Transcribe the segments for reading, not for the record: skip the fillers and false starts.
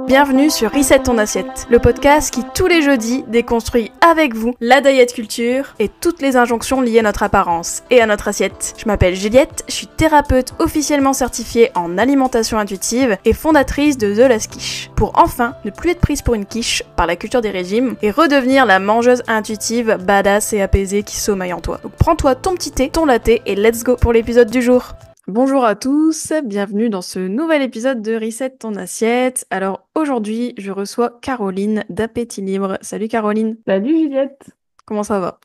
Bienvenue sur Reset ton assiette, le podcast qui tous les jeudis déconstruit avec vous la diet culture et toutes les injonctions liées à notre apparence et à notre assiette. Je m'appelle Juliette, je suis thérapeute officiellement certifiée en alimentation intuitive et fondatrice de The Last Quiche, pour enfin ne plus être prise pour une quiche par la culture des régimes et redevenir la mangeuse intuitive, badass et apaisée qui sommeille en toi. Donc prends-toi ton petit thé, ton latte et let's go pour l'épisode du jour. Bonjour à tous, bienvenue dans ce nouvel épisode de Reset ton assiette. Alors aujourd'hui, je reçois Caroline d'Appétit Libre. Salut Caroline. Salut Juliette, Comment ça va?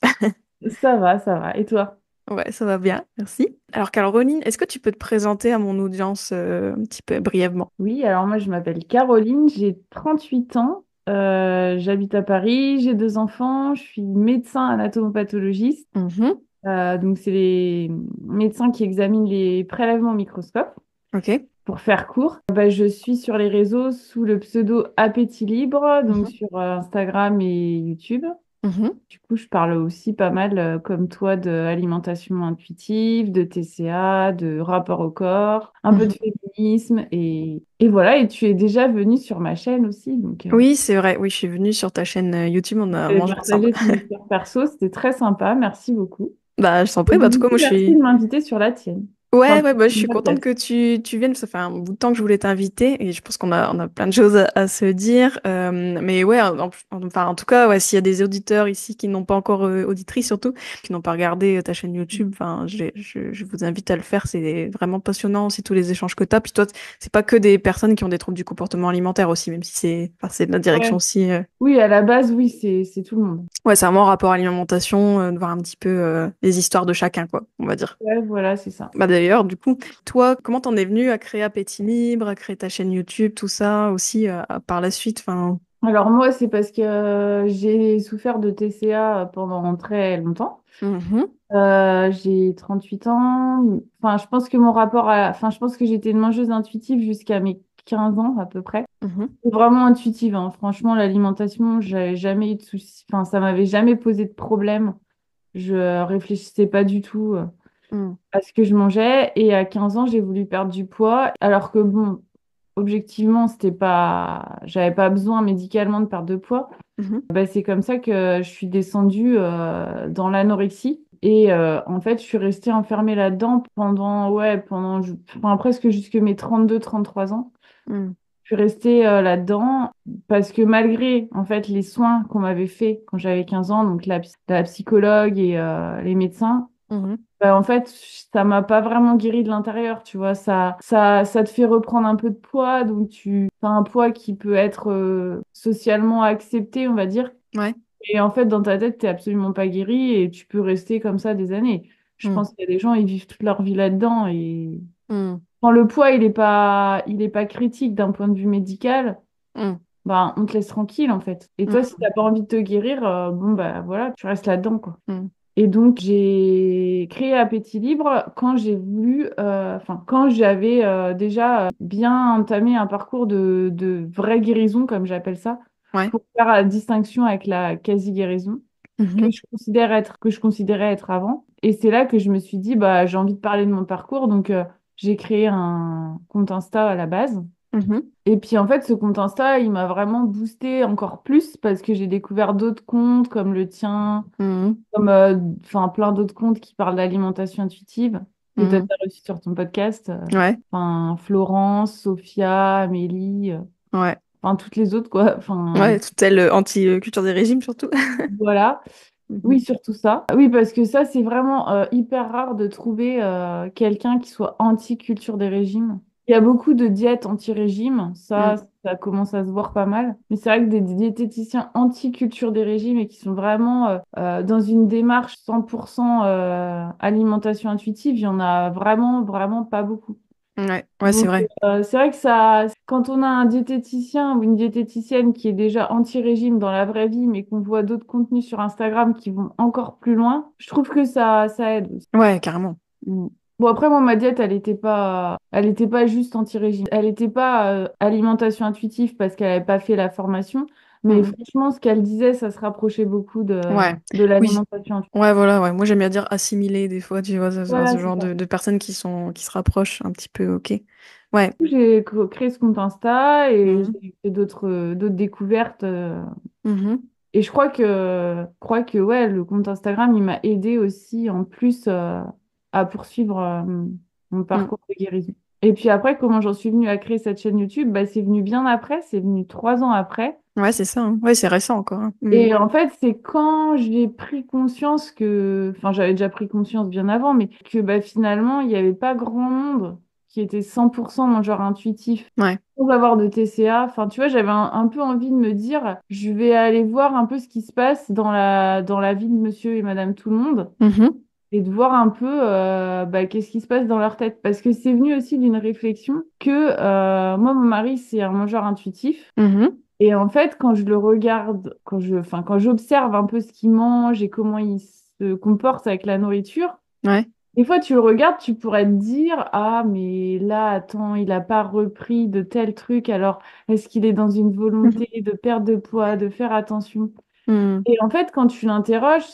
ça va, ça va. Et toi? Ouais, ça va bien, merci. Alors Caroline, est-ce que tu peux te présenter à mon audience un petit peu brièvement? Oui, alors moi je m'appelle Caroline, j'ai 38 ans, j'habite à Paris, j'ai 2 enfants, je suis médecin anatomopathologiste. Mhm. Donc c'est les médecins qui examinent les prélèvements au microscope. Ok. Pour faire court, je suis sur les réseaux sous le pseudo Appétit Libre, donc Mhm. sur Instagram et YouTube. Mhm. Du coup, je parle aussi pas mal, comme toi, de alimentation intuitive, de TCA, de rapport au corps, un peu de Mhm. féminisme. Et voilà, et tu es déjà venue sur ma chaîne aussi. Donc, Oui, c'est vrai, oui, je suis venue sur ta chaîne YouTube, on a tu mangé ensemble. partagé ton histoire perso, c'était très sympa. Merci beaucoup. Bah, je t'en Et prie, bah, en donc, tout du cas, coup, moi, je merci suis... de m'inviter sur la tienne. Ouais, Enfin, ouais, bah, je ton suis contente podcast. que tu viennes. Ça fait un bout de temps que je voulais t'inviter et je pense qu'on a plein de choses à se dire. Mais ouais, enfin, en tout cas, ouais, s'il y a des auditeurs ici qui n'ont pas encore, auditrices surtout, qui n'ont pas regardé ta chaîne YouTube, enfin, je vous invite à le faire. C'est vraiment passionnant aussi tous les échanges que tu as. Puis toi, c'est pas que des personnes qui ont des troubles du comportement alimentaire aussi, même si c'est de la direction Ouais. aussi. Oui, à la base, oui, c'est tout le monde. Ouais, c'est vraiment rapport à l'alimentation, de voir un petit peu les histoires de chacun, quoi, on va dire. Ouais, voilà, c'est ça. Bah d'ailleurs, du coup, toi, comment t'en es venu à créer Appétit Libre, à créer ta chaîne YouTube, tout ça aussi par la suite, enfin. Alors moi, c'est parce que j'ai souffert de TCA pendant très longtemps. Mhm. J'ai 38 ans. Enfin, je pense que mon rapport à... Enfin, je pense que j'étais une mangeuse intuitive jusqu'à mes 15 ans à peu près. Mhm. Vraiment intuitive, hein. Franchement, l'alimentation, j'avais jamais eu de soucis. Enfin, ça m'avait jamais posé de problème. Je réfléchissais pas du tout Mhm. à ce que je mangeais. Et à 15 ans, j'ai voulu perdre du poids. Alors que bon, objectivement, c'était pas... J'avais pas besoin médicalement de perdre de poids. Mhm. C'est comme ça que je suis descendue dans l'anorexie. Et en fait, je suis restée enfermée là-dedans enfin, presque jusque mes 32, 33 ans. Mhm. Je suis restée là-dedans parce que malgré en fait les soins qu'on m'avait fait quand j'avais 15 ans, donc la psychologue et les médecins, Mhm. en fait, ça m'a pas vraiment guéri de l'intérieur, tu vois. Ça te fait reprendre un peu de poids, donc tu as un poids qui peut être socialement accepté, on va dire. Ouais. Et en fait, dans ta tête, t'es absolument pas guéri et tu peux rester comme ça des années. Je Mhm. pense qu'il y a des gens, ils vivent toute leur vie là-dedans et Mhm. quand le poids, il est pas critique d'un point de vue médical, Mhm. on te laisse tranquille en fait. Et toi, si Mhm. t'as pas envie de te guérir, bon bah voilà, tu restes là-dedans quoi. Mhm. Et donc, j'ai créé Appétit Libre quand j'ai voulu, enfin, quand j'avais déjà bien entamé un parcours de vraie guérison, comme j'appelle ça, Ouais. pour faire la distinction avec la quasi-guérison Mhm. que je considérais être avant. Et c'est là que je me suis dit, bah, j'ai envie de parler de mon parcours, donc j'ai créé un compte Insta à la base. Mhm. Et puis en fait, ce compte Insta, il m'a vraiment boosté encore plus parce que j'ai découvert d'autres comptes comme le tien, Mhm. comme enfin plein d'autres comptes qui parlent d'alimentation intuitive que tu as Mhm. reçu sur ton podcast. Ouais. Enfin, Florence, Sophia, Amélie, Ouais. enfin toutes les autres quoi. Enfin Ouais, toute telle anti-culture des régimes surtout. voilà. Oui, Mhm. surtout ça. Oui, parce que ça, c'est vraiment hyper rare de trouver quelqu'un qui soit anti-culture des régimes. Il y a beaucoup de diètes anti-régime, ça, Mhm. ça commence à se voir pas mal. Mais c'est vrai que des diététiciens anti-culture des régimes et qui sont vraiment dans une démarche 100% alimentation intuitive, il y en a vraiment, vraiment pas beaucoup. Ouais, ouais, c'est Donc, vrai. c'est vrai que ça, quand on a un diététicien ou une diététicienne qui est déjà anti-régime dans la vraie vie, mais qu'on voit d'autres contenus sur Instagram qui vont encore plus loin, je trouve que ça aide aussi. Ouais, carrément. Mm. Bon, après, moi, ma diète, elle était pas juste anti-régime. Elle n'était pas alimentation intuitive parce qu'elle n'avait pas fait la formation. Mais Mhm. franchement, ce qu'elle disait, ça se rapprochait beaucoup Ouais, de oui. l'alimentation. Ouais, voilà, ouais. Moi, j'aime bien dire assimiler des fois, tu vois, Voilà, ce c'est genre ça. de personnes qui se rapprochent un petit peu, ok. Ouais. J'ai créé ce compte Insta et Mhm. j'ai fait d'autres découvertes. Mhm. Et je crois que ouais, le compte Instagram, il m'a aidé aussi en plus à poursuivre mon Mm. parcours de guérison. Et puis après, comment j'en suis venue à créer cette chaîne YouTube, bah, c'est venu bien après, c'est venu 3 ans après. Ouais, c'est ça, hein. Ouais, c'est récent encore, hein. Mm. Et en fait, c'est quand j'ai pris conscience enfin j'avais déjà pris conscience bien avant, mais que bah, finalement, il n'y avait pas grand monde qui était 100% dans le genre intuitif, Ouais. sans avoir de TCA. Enfin, tu vois, j'avais un peu envie de me dire, je vais aller voir un peu ce qui se passe dans la vie de monsieur et madame tout le monde, Mhm. et de voir un peu bah, qu'est-ce qui se passe dans leur tête. Parce que c'est venu aussi d'une réflexion que moi, mon mari, c'est un mangeur intuitif. Mhm. Et en fait, quand je le regarde, quand j'observe un peu ce qu'il mange et comment il se comporte avec la nourriture, Ouais. des fois tu le regardes, tu pourrais te dire, ah, mais là, attends, il n'a pas repris de tel truc, alors est-ce qu'il est dans une Mhm. volonté de perdre de poids, de faire attention? Mm. Et en fait, quand tu l'interroges,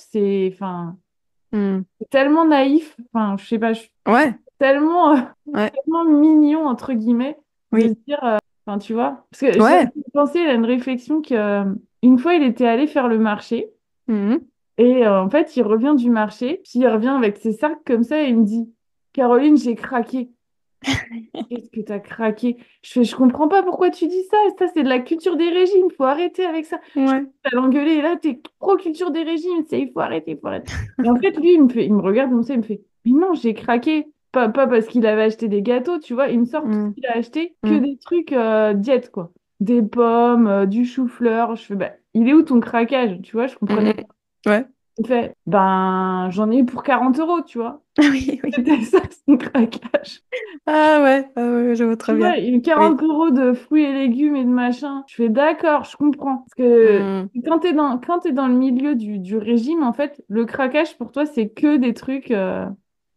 Mm. c'est tellement naïf, enfin, je sais pas, je suis Ouais. tellement, Ouais. tellement mignon, entre guillemets, de se Oui. dire, enfin, tu vois, parce que j'ai Ouais. pensé à une réflexion que une fois, il était allé faire le marché Mhm. et en fait, il revient du marché, puis il revient avec ses sacs comme ça et il me dit, Caroline, j'ai craqué. Qu'est-ce que t'as craqué? Je comprends pas pourquoi tu dis ça. Ça, c'est de la culture des régimes. Faut arrêter avec ça. Je Ouais. commence à l'engueuler. Et là, t'es trop culture des régimes. Il faut arrêter, il faut arrêter. Et en fait, lui, il me regarde comme ça, il me fait, mais non, j'ai craqué. Pas parce qu'il avait acheté des gâteaux, tu vois. Il me sort tout ce Mm. qu'il a acheté, que Mm. des trucs diète, quoi. Des pommes, du chou-fleur. Je fais, bah, il est où ton craquage? Tu vois, je Mm. comprenais Mm. pas. Ouais. Il fait, ben, j'en ai eu pour 40 euros, tu vois. Oui, oui. C'était ça, son craquage. Ah ouais, je vois très Tu vois, bien. une Oui. 40 euros de fruits et légumes et de machin. Je fais d'accord, je comprends. Parce que Mm. quand t'es dans le milieu du régime, en fait, le craquage pour toi, c'est que des trucs,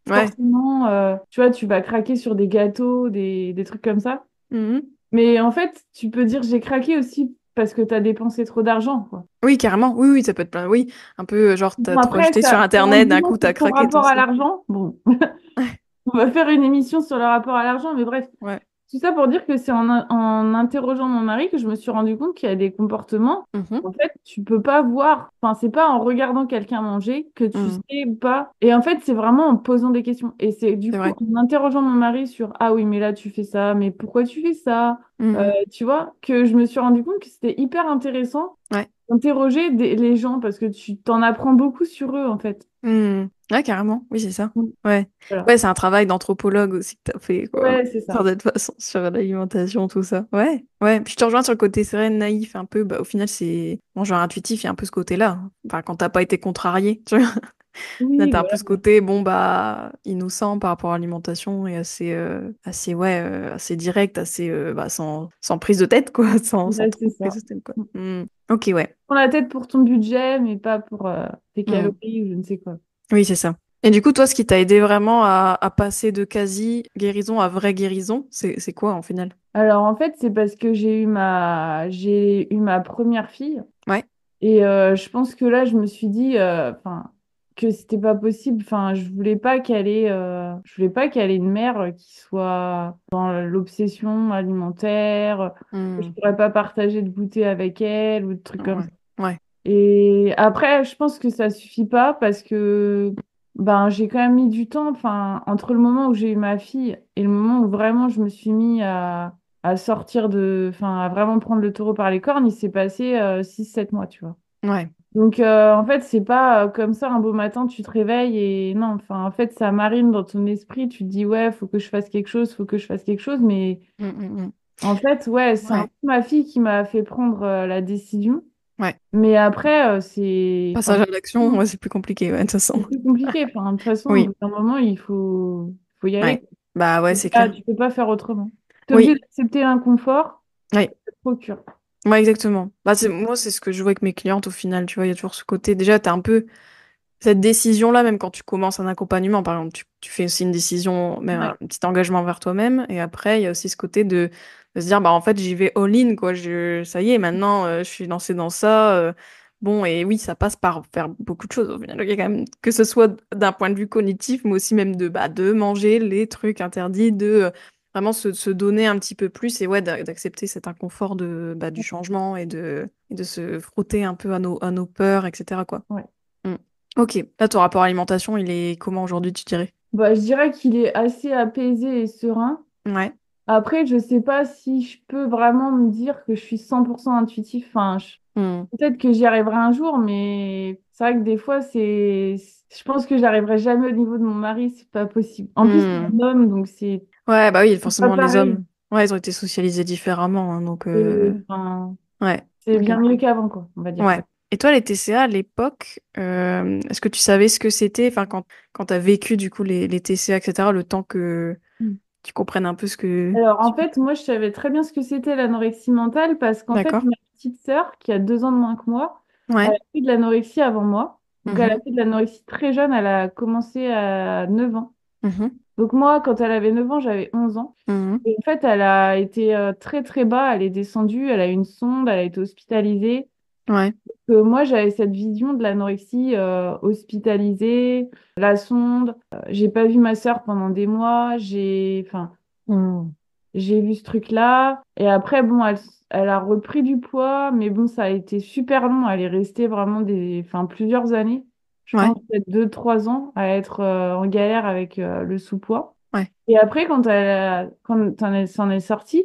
Ouais. forcément, tu vois, tu vas craquer sur des gâteaux, des trucs comme ça. Mhm. Mais en fait, tu peux dire j'ai craqué aussi parce que t'as dépensé trop d'argent, quoi. Oui, carrément. Oui, oui, ça peut être plein. Oui, un peu genre, Bon, t'as trop après, acheté sur ça en Internet, dit d'un long coup, t'as sur ton craqué tout rapport à ça. l'argent. Bon, on va faire une émission sur le rapport à l'argent, mais bref. Ouais. Tout ça pour dire que c'est en interrogeant mon mari que je me suis rendu compte qu'il y a des comportements. Mhm. En fait, tu peux pas voir. Enfin, c'est pas en regardant quelqu'un manger que tu Mhm. sais pas. Et en fait, c'est vraiment en posant des questions. Et c'est du C'est coup vrai. en interrogeant mon mari sur ah oui, mais là tu fais ça, mais pourquoi tu fais ça? Mhm. Tu vois, que je me suis rendu compte que c'était hyper intéressant Ouais. d'interroger les gens parce que tu t'en apprends beaucoup sur eux en fait. Mhm. Ouais, carrément. Oui, c'est ça. Mm. Ouais. Voilà. Ouais, c'est un travail d'anthropologue aussi que t'as fait, quoi. Ouais, c'est ça. D'une certaine façon, sur l'alimentation, tout ça. Ouais. Ouais. Puis je te rejoins sur le côté serein, naïf, un peu. Bah, au final, c'est. Bon, genre intuitif, il y a un peu ce côté-là, hein. Enfin, quand t'as pas été contrarié, tu vois. Là, Oui, t'as un peu voilà. ce côté, bon, bah, innocent par rapport à l'alimentation et ouais, assez direct, bah, sans prise de tête, quoi, sans Ouais, c'est trop prise ça. de tête, quoi. Hmm. Ok, ouais. Prends la tête pour ton budget, mais pas pour tes Hmm. calories ou je ne sais quoi. Oui, c'est ça. Et du coup, toi, ce qui t'a aidé vraiment à passer de quasi guérison à vraie guérison, c'est quoi, en final? Alors en fait, c'est parce que j'ai eu ma première fille Ouais. et je pense que là, je me suis dit enfin que c'était pas possible. Enfin, je voulais pas qu'elle ait une mère qui soit dans l'obsession alimentaire, que je Hmm. pourrais pas partager de goûter avec elle ou de trucs comme Ouais. ça. Ouais. Et après, je pense que ça suffit pas parce que ben, j'ai quand même mis du temps, enfin, entre le moment où j'ai eu ma fille et le moment où vraiment je me suis mis à sortir enfin, à vraiment prendre le taureau par les cornes, il s'est passé 6-7 mois, tu vois. Ouais. Donc, en fait, c'est pas comme ça, un beau matin, tu te réveilles et non, enfin, en fait, ça marine dans ton esprit, tu te dis, ouais, faut que je fasse quelque chose, faut que je fasse quelque chose, mais Hmm, hmm, hmm. en fait, ouais, c'est un Ouais. peu ma fille qui m'a fait prendre la décision. Ouais. Mais après, c'est enfin, Passage à l'action, ouais, c'est plus compliqué, ouais, de toute façon. c'est plus compliqué. Enfin, de toute façon, au Oui. bout d'un moment, il faut y aller. Ouais. Bah ouais, Tu peux c'est pas, clair. tu peux pas faire autrement. Tu es obligé Oui. d'accepter l'inconfort, Ouais. ça te procure. Ouais, exactement. Bah, moi, c'est ce que je vois avec mes clientes au final, tu vois, il y a toujours ce côté. Déjà, t'es un peu. Cette décision-là, même quand tu commences un accompagnement, par exemple, tu fais aussi une décision, même Ouais. un petit engagement vers toi-même. Et après, il y a aussi ce côté de se dire, bah en fait, j'y vais all-in, quoi. Ça y est, maintenant, je suis lancée dans ça. Bon, et oui, ça passe par faire beaucoup de choses. Au final, il y a quand même, que ce soit d'un point de vue cognitif, mais aussi même de manger les trucs interdits, vraiment se donner un petit peu plus et ouais, d'accepter cet inconfort du changement et de se frotter un peu à nos peurs, etc., quoi. Ouais. Mm. Ok. Là, ton rapport à l'alimentation, il est comment aujourd'hui, tu dirais? Bah, je dirais qu'il est assez apaisé et serein. Ouais. Après, je sais pas si je peux vraiment me dire que je suis 100% intuitif. Enfin, Mm. peut-être que j'y arriverai un jour, mais c'est vrai que des fois, je pense que j'arriverai jamais au niveau de mon mari, c'est pas possible. En plus, c'est Mm. un homme, donc Ouais, bah oui, c'est pas forcément, les pareil. hommes, ouais, ils ont été socialisés différemment, hein, donc, Enfin, ouais. c'est Ok. bien mieux qu'avant, quoi, on va dire Ouais. ça. Et toi, les TCA, à l'époque, est-ce que tu savais ce que c'était, enfin, quand tu as vécu, du coup, les TCA, etc., le temps que Mm. tu comprennes un peu ce que... Alors, en fait, moi, je savais très bien ce que c'était l'anorexie mentale parce qu'en fait, D'accord. ma petite sœur, qui a 2 ans de moins que moi, elle Ouais. a fait de l'anorexie avant moi. Donc, elle a Mhm. fait de l'anorexie très jeune, elle a commencé à 9 ans. Mhm. Donc, moi, quand elle avait 9 ans, j'avais 11 ans. Mhm. Et en fait, elle a été très, très bas, elle est descendue, elle a eu une sonde, elle a été hospitalisée. Ouais. Moi, j'avais cette vision de l'anorexie hospitalisée, la sonde. J'ai pas vu ma sœur pendant des mois, enfin, Mm. j'ai vu ce truc-là. Et après, bon, elle a repris du poids, mais bon, ça a été super long. Elle est restée vraiment enfin, plusieurs années. Je Ouais. pense peut-être 2, 3 ans à être en galère avec le sous-poids. Ouais. Et après, quand elle s'en est sortie,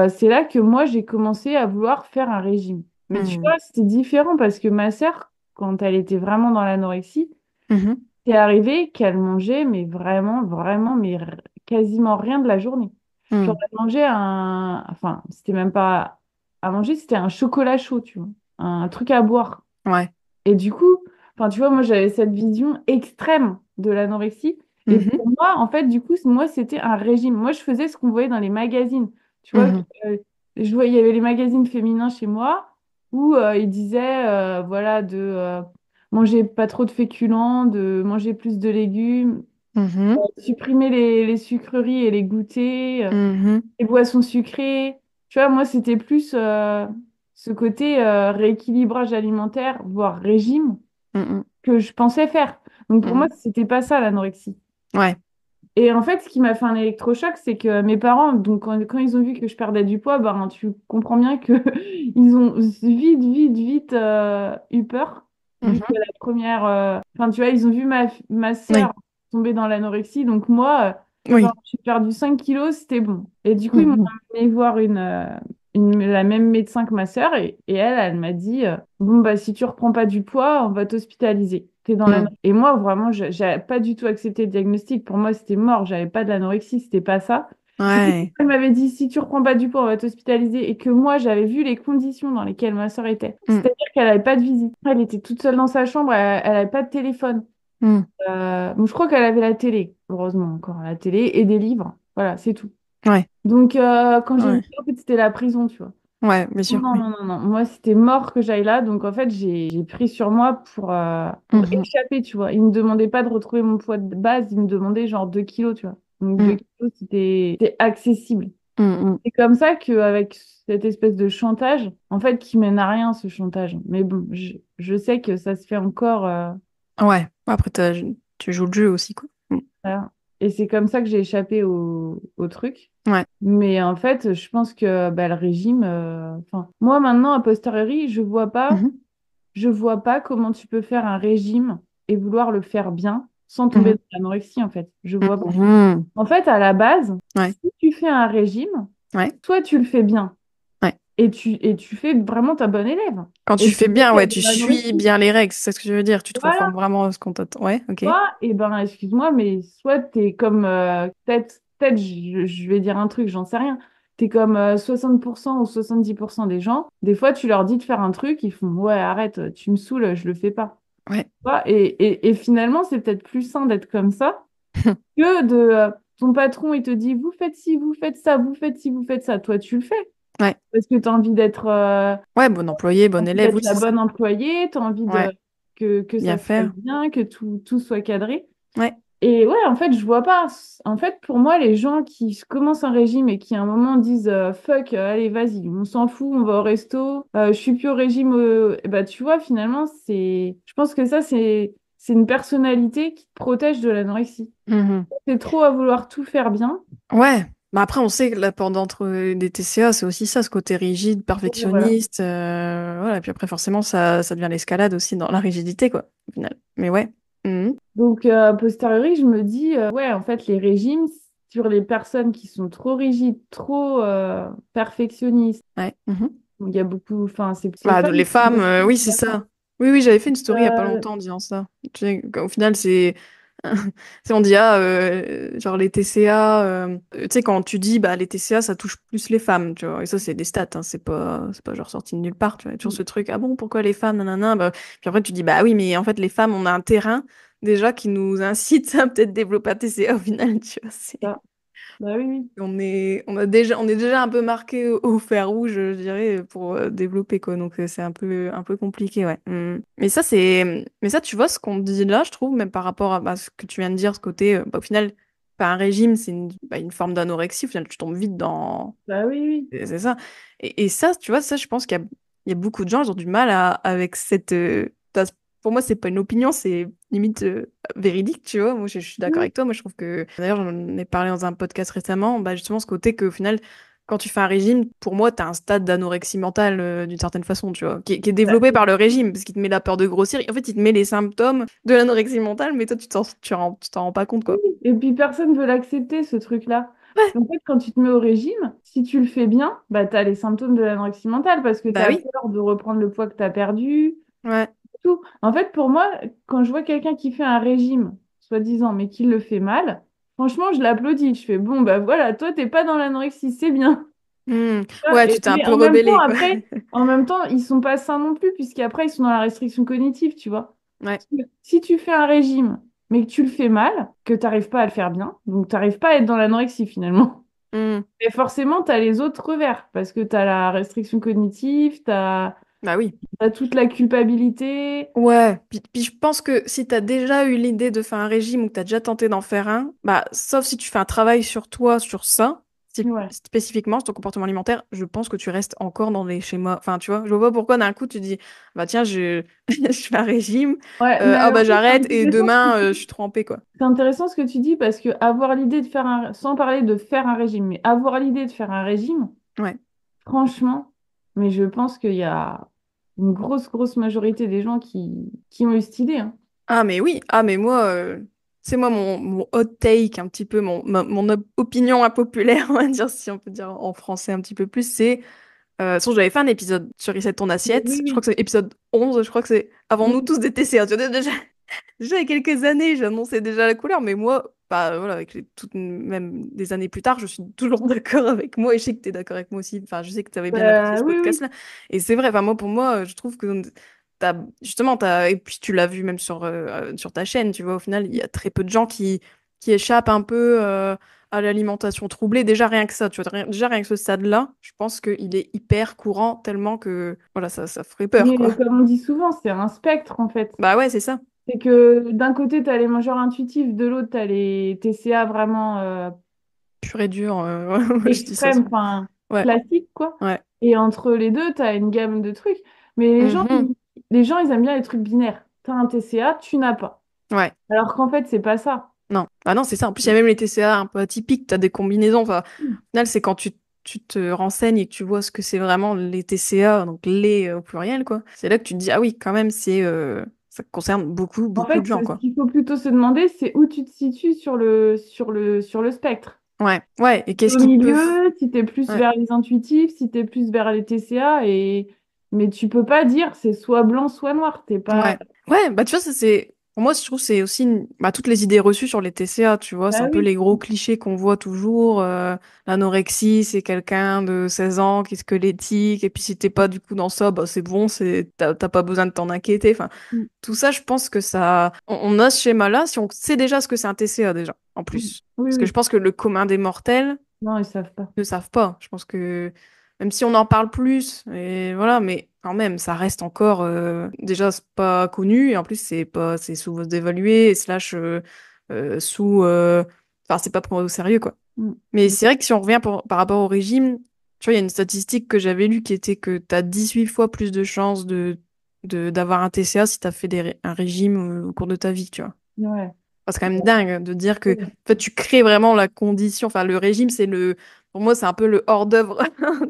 c'est là que moi, j'ai commencé à vouloir faire un régime. Mais tu Mm. vois, c'était différent parce que ma sœur, quand elle était vraiment dans l'anorexie, Mhm. c'est arrivé qu'elle mangeait, mais vraiment, vraiment, mais quasiment rien de la journée. Genre, Mm. elle mangeait enfin, c'était même pas à manger, c'était un chocolat chaud, tu vois, un truc à boire. Ouais. Et du coup, enfin, tu vois, moi, j'avais cette vision extrême de l'anorexie. Et Mhm. pour moi, en fait, du coup, moi, c'était un régime. Moi, je faisais ce qu'on voyait dans les magazines. Tu vois, Mhm. il y avait les magazines féminins chez moi où ils disaient, voilà, de manger pas trop de féculents, de manger plus de légumes, Mhm. supprimer les sucreries et les goûters, Mhm. les boissons sucrées. Tu vois, moi, c'était plus ce côté rééquilibrage alimentaire, voire régime Mhm. que je pensais faire. Donc pour moi, Mhm. c'était pas ça l'anorexie. Ouais. Et en fait, ce qui m'a fait un électrochoc, c'est que mes parents, donc quand ils ont vu que je perdais du poids, ben, tu comprends bien que ils ont vite, vite, vite eu peur. Vu que Mhm. la première, enfin tu vois, ils ont vu ma sœur Oui. tomber dans l'anorexie. Donc moi, genre, Oui. j'ai perdu 5 kilos, c'était bon. Et du coup, ils m'ont Mhm. amené voir la même médecin que ma sœur et elle m'a dit, bon, bah, si tu reprends pas du poids, on va t'hospitaliser. T'es dans Mm. et moi, vraiment, j'avais pas du tout accepté le diagnostic. Pour moi, c'était mort. J'avais pas de l'anorexie, c'était pas ça. Et du coup, Ouais. elle m'avait dit, si tu reprends pas du poids, on va t'hospitaliser. Et que moi, j'avais vu les conditions dans lesquelles ma sœur était. Mm. C'est-à-dire qu'elle avait pas de visite. Elle était toute seule dans sa chambre, elle avait pas de téléphone. Mm. Bon, je crois qu'elle avait la télé, heureusement encore, la télé et des livres. Voilà, c'est tout. Ouais. Donc, quand j'ai vu Ouais. ça, en fait, c'était la prison, tu vois. Ouais, bien sûr, Non, oui. non, non, non. Moi, c'était mort que j'aille là. Donc, en fait, j'ai pris sur moi pour Mhm. échapper, tu vois. Il me demandait pas de retrouver mon poids de base. Il me demandait genre 2 kilos, tu vois. Donc, 2 Mm. kilos, c'était accessible. Mm. C'est comme ça qu'avec cette espèce de chantage, en fait, qui mène à rien, ce chantage. Mais bon, je sais que ça se fait encore. Mm. Ouais. Après, tu joues le jeu aussi, quoi. Mm. Voilà. Et c'est comme ça que j'ai échappé au truc. Ouais. Mais en fait, je pense que bah, le régime, enfin, moi maintenant, a posteriori, Mhm. je vois pas comment tu peux faire un régime et vouloir le faire bien sans tomber Mhm. dans l'anorexie, en fait. Je vois pas. Mhm. En fait, à la base, Ouais. si tu fais un régime, Ouais. soit tu le fais bien Ouais. et tu fais vraiment ta bonne élève. Quand Et tu tu fais bien, ouais, essaies de tu suis l'anorexie. bien les règles, c'est ce que je veux dire. Tu te conformes Voilà. vraiment à ce qu'on t'attend. Ouais, ok. Soit, eh ben, excuse-moi, mais soit t'es comme, peut-être, je vais dire un truc, j'en sais rien. T'es comme 60% ou 70% des gens. Des fois, tu leur dis de faire un truc, ils font, ouais, arrête, tu me saoules, je le fais pas. Ouais. Tu vois. Et finalement, c'est peut-être plus sain d'être comme ça que ton patron, il te dit, vous faites ci, vous faites ça, vous faites ci, vous faites ça. Toi, tu le fais. Ouais. Parce que tu as envie d'être Ouais, bon employé, bon élève, oui, la c'est ça. bonne employée, tu as envie Ouais. que Bien ça se passe faire. bien, que tout soit cadré. Ouais. Et ouais, en fait, je vois pas. En fait, pour moi, les gens qui commencent un régime et qui à un moment disent fuck, allez, vas-y, on s'en fout, on va au resto, je suis plus au régime. Et bah, tu vois, finalement, je pense que ça, c'est une personnalité qui te protège de l'anorexie. Mhm. C'est trop à vouloir tout faire bien. Ouais. Bah après, on sait que la pendant entre des TCA, c'est aussi ça, ce côté rigide, Et voilà. perfectionniste. Voilà. Et puis après, forcément, ça devient l'escalade aussi dans la rigidité, quoi, au final. Mais ouais. Mhm. Donc, a posteriori, je me dis, ouais, en fait, les régimes, sur les personnes qui sont trop rigides, trop perfectionnistes, Ouais. Mhm. il y a beaucoup, enfin, c'est les Bah, femmes les qui femmes, sont oui, c'est ça. Oui, oui, j'avais fait une story il y a pas euh, longtemps en disant ça. Tu sais, au final, c'est. On dit, ah, genre les TCA, tu sais, quand tu dis, bah, les TCA, ça touche plus les femmes, tu vois. Et ça, c'est des stats, hein, c'est pas genre sorti de nulle part, tu vois. Il y a toujours ce truc, ah bon, pourquoi les femmes, nanana, bah. Puis après, tu dis, bah oui, mais en fait, les femmes, on a un terrain, déjà, qui nous incite à peut-être développer un TCA au final, tu vois. ça. Bah oui, oui. On est déjà un peu marqué au fer rouge, je dirais, pour développer, quoi. Donc, c'est un peu compliqué, ouais. Mais ça, tu vois, ce qu'on dit là, je trouve, même par rapport à ce que tu viens de dire, ce côté, bah, au final, pas un régime, c'est une forme d'anorexie. Au final, tu tombes vite dans. Bah oui, oui. C'est ça. Et ça, tu vois, ça, je pense qu'il y a beaucoup de gens, ils ont du mal avec cette. Pour moi, c'est pas une opinion, c'est limite véridique, tu vois. Moi, je suis d'accord Oui. avec toi. Moi, je trouve que. D'ailleurs, j'en ai parlé dans un podcast récemment, bah, justement, ce côté qu'au final, quand tu fais un régime, pour moi, t'as un stade d'anorexie mentale d'une certaine façon, tu vois, qui est Bah, développé par le régime, parce qu'il te met la peur de grossir. En fait, il te met les symptômes de l'anorexie mentale, mais toi, tu t'en rends pas compte, oui. quoi. Et puis personne veut l'accepter, ce truc-là. Parce qu'en fait, quand tu te mets au régime, si tu le fais bien, bah, tu as les symptômes de l'anorexie mentale parce que tu Bah as oui. peur de reprendre le poids que tu as perdu. Ouais. Tout. En fait, pour moi, quand je vois quelqu'un qui fait un régime, soi-disant, mais qui le fait mal, franchement, je l'applaudis. Je fais, bon, bah voilà, toi, t'es pas dans l'anorexie, c'est bien. Hmm. Ouais, tu t'es un Mais peu en même temps, rebellé, quoi. après, en même temps, ils sont pas sains non plus, puisqu'après, ils sont dans la restriction cognitive, tu vois. Ouais. Si tu fais un régime, mais que tu le fais mal, que tu n'arrives pas à le faire bien, donc tu n'arrives pas à être dans l'anorexie finalement. Hmm. Et forcément, tu as les autres revers, parce que tu as la restriction cognitive, tu as Bah oui. toute la culpabilité. Ouais, puis je pense que si t'as déjà eu l'idée de faire un régime ou que t'as déjà tenté d'en faire un, bah, sauf si tu fais un travail sur toi, sur ça, Ouais. spécifiquement sur ton comportement alimentaire, je pense que tu restes encore dans les schémas. Enfin, tu vois, je vois pas pourquoi d'un coup tu dis, bah tiens, je fais un régime, Ouais, mais ah bah en fait, j'arrête et demain je suis trop en paix, quoi. c'est intéressant ce que tu dis, parce que avoir l'idée de faire sans parler de faire un régime, mais avoir l'idée de faire un régime, Ouais. franchement, mais je pense qu'il y a une grosse, grosse majorité des gens qui ont eu cette idée, hein. Ah mais oui, ah mais moi, c'est moi mon hot take, un petit peu, mon opinion impopulaire, on va dire, si on peut dire en français un petit peu plus, c'est. Sinon, j'avais fait un épisode sur Reset ton Oui, assiette. Je crois oui, que c'est épisode 11. Je crois que c'est avant nous oui. tous des TCA. Tu vois, déjà, il y a quelques années, j'annonçais déjà la couleur. Mais moi, bah, voilà, même des années plus tard, je suis toujours d'accord avec moi. Et je sais que tu es d'accord avec moi aussi. Enfin, je sais que tu avais bien apprécié ce Oui, oui. podcast-là. Et c'est vrai, enfin, moi, pour moi, je trouve que justement, et puis tu l'as vu même sur ta chaîne, tu vois, au final, il y a très peu de gens qui échappent un peu à l'alimentation troublée. Déjà, rien que ça, tu vois, déjà, rien que ce stade-là, je pense qu'il est hyper courant tellement que, voilà, ça ferait peur, Mais quoi. comme on dit souvent, c'est un spectre en fait. Bah ouais, c'est ça. C'est que d'un côté, tu as les mangeurs intuitifs, de l'autre, tu as les TCA vraiment Pur et dur, ouais, je dis ça extrêmes, souvent. enfin Ouais, classiques, quoi. ouais. Et entre les deux, tu as une gamme de trucs. Mais Mhm. les gens, ils aiment bien les trucs binaires. Tu as un TCA, tu n'as pas. Ouais. Alors qu'en fait, c'est pas ça. Non. Ah non, c'est ça. En plus, il y a même les TCA un peu atypiques, tu as des combinaisons. Enfin, au final, c'est quand tu te renseignes et que tu vois ce que c'est vraiment les TCA, donc les au pluriel, quoi. C'est là que tu te dis, ah oui, quand même, ça concerne beaucoup, En beaucoup fait, de gens, ce quoi. qu'il faut plutôt se demander, c'est où tu te situes sur le spectre. Ouais, ouais. Et qu'est-ce Au qui peut. milieu, si tu es plus Ouais. vers les intuitifs, si tu es plus vers les TCA, mais tu peux pas dire c'est soit blanc, soit noir. T'es pas. Ouais. Ouais, bah tu vois, ça c'est. Pour moi, je trouve que c'est aussi bah, toutes les idées reçues sur les TCA, tu vois. C'est Ah un peu oui. les gros clichés qu'on voit toujours. L'anorexie, c'est quelqu'un de 16 ans qui est squelettique. Et puis si t'es pas du coup dans ça, bah c'est bon, t'as pas besoin de t'en inquiéter. Enfin, Mm. tout ça, je pense que ça. On a ce schéma-là si on sait déjà ce que c'est un TCA déjà, en Mm. plus. Oui, Parce que je oui. pense que le commun des mortels Non, ils savent pas. ne savent pas. Je pense que même si on en parle plus, et voilà, mais quand même, ça reste encore déjà c'est pas connu et en plus c'est sous-évalué slash sous enfin c'est pas pris au sérieux quoi. Mm. Mais c'est vrai que si on revient par rapport au régime, tu vois, il y a une statistique que j'avais lue qui était que tu as 18 fois plus de chances d'avoir un TCA si tu as fait un régime au cours de ta vie, tu vois. Ouais. Enfin, c'est quand même dingue de dire que en fait, tu crées vraiment la condition. Enfin, le régime, pour moi, c'est un peu le hors-d'œuvre,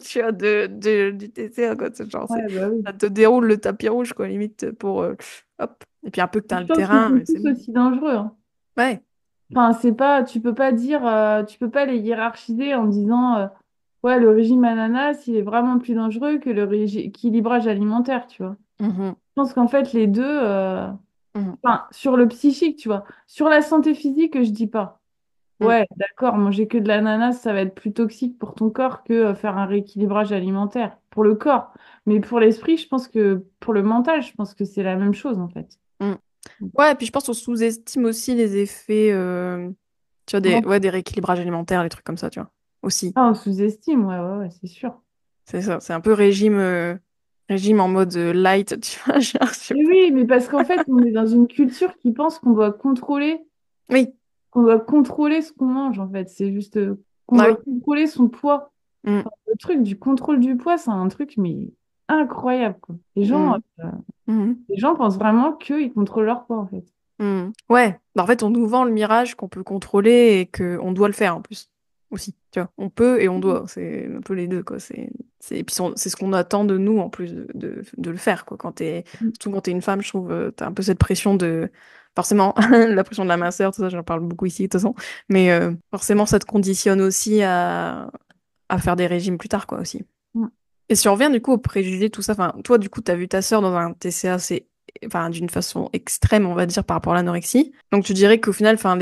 tu vois, du TCA, quoi. C'est genre, Ouais, bah oui. ça te déroule le tapis rouge, quoi, limite, pour, hop. Et puis un peu que tu as Je le pense qu'ils terrain, sont mais c'est tous bon. aussi dangereux, hein. Ouais. Enfin, c'est pas, tu peux pas dire, tu peux pas les hiérarchiser en disant, ouais, le régime ananas, il est vraiment plus dangereux que le régime équilibrage alimentaire, tu vois. Mhm, Je pense qu'en fait, les deux, mhm, enfin, sur le psychique, tu vois. Sur la santé physique, je dis pas. mhm. Ouais, d'accord, manger que de l'ananas, ça va être plus toxique pour ton corps que faire un rééquilibrage alimentaire pour le corps. Mais pour l'esprit, je pense que pour le mental, je pense que c'est la même chose en fait. Mhm. Ouais, et puis je pense qu'on sous-estime aussi les effets, tu vois, Comment- ouais, des rééquilibrages alimentaires, les trucs comme ça, tu vois, aussi. Ah, on sous-estime, ouais, ouais, ouais, c'est sûr. C'est ça, c'est un peu régime en mode light, tu vois, genre, je sais Mais pas. oui, mais parce qu'en fait, on est dans une culture qui pense Oui. qu'on doit contrôler ce qu'on mange, en fait. C'est juste qu'on Ah doit oui. contrôler son poids. Mm, Le truc du contrôle du poids, c'est un truc, mais incroyable, quoi. mm, mm, Les gens pensent vraiment qu'ils contrôlent leur poids, en fait. mm. Ouais, bah, en fait, on nous vend le mirage qu'on peut contrôler et qu'on doit le faire en plus. Aussi, tu vois. On peut et on doit. C'est un peu les deux, quoi. Et puis c'est ce qu'on attend de nous en plus de le faire, quoi. Surtout quand t'es une femme, je trouve, t'as un peu cette pression de. Forcément, la pression de la minceur, tout ça, j'en parle beaucoup ici, de toute façon. Mais forcément, ça te conditionne aussi à faire des régimes plus tard, quoi, aussi. Mm. Et si on revient du coup aux préjugés, tout ça, enfin, toi, du coup, t'as vu ta sœur dans un TCA, enfin, d'une façon extrême, on va dire, par rapport à l'anorexie. Donc, tu dirais qu'au final, enfin,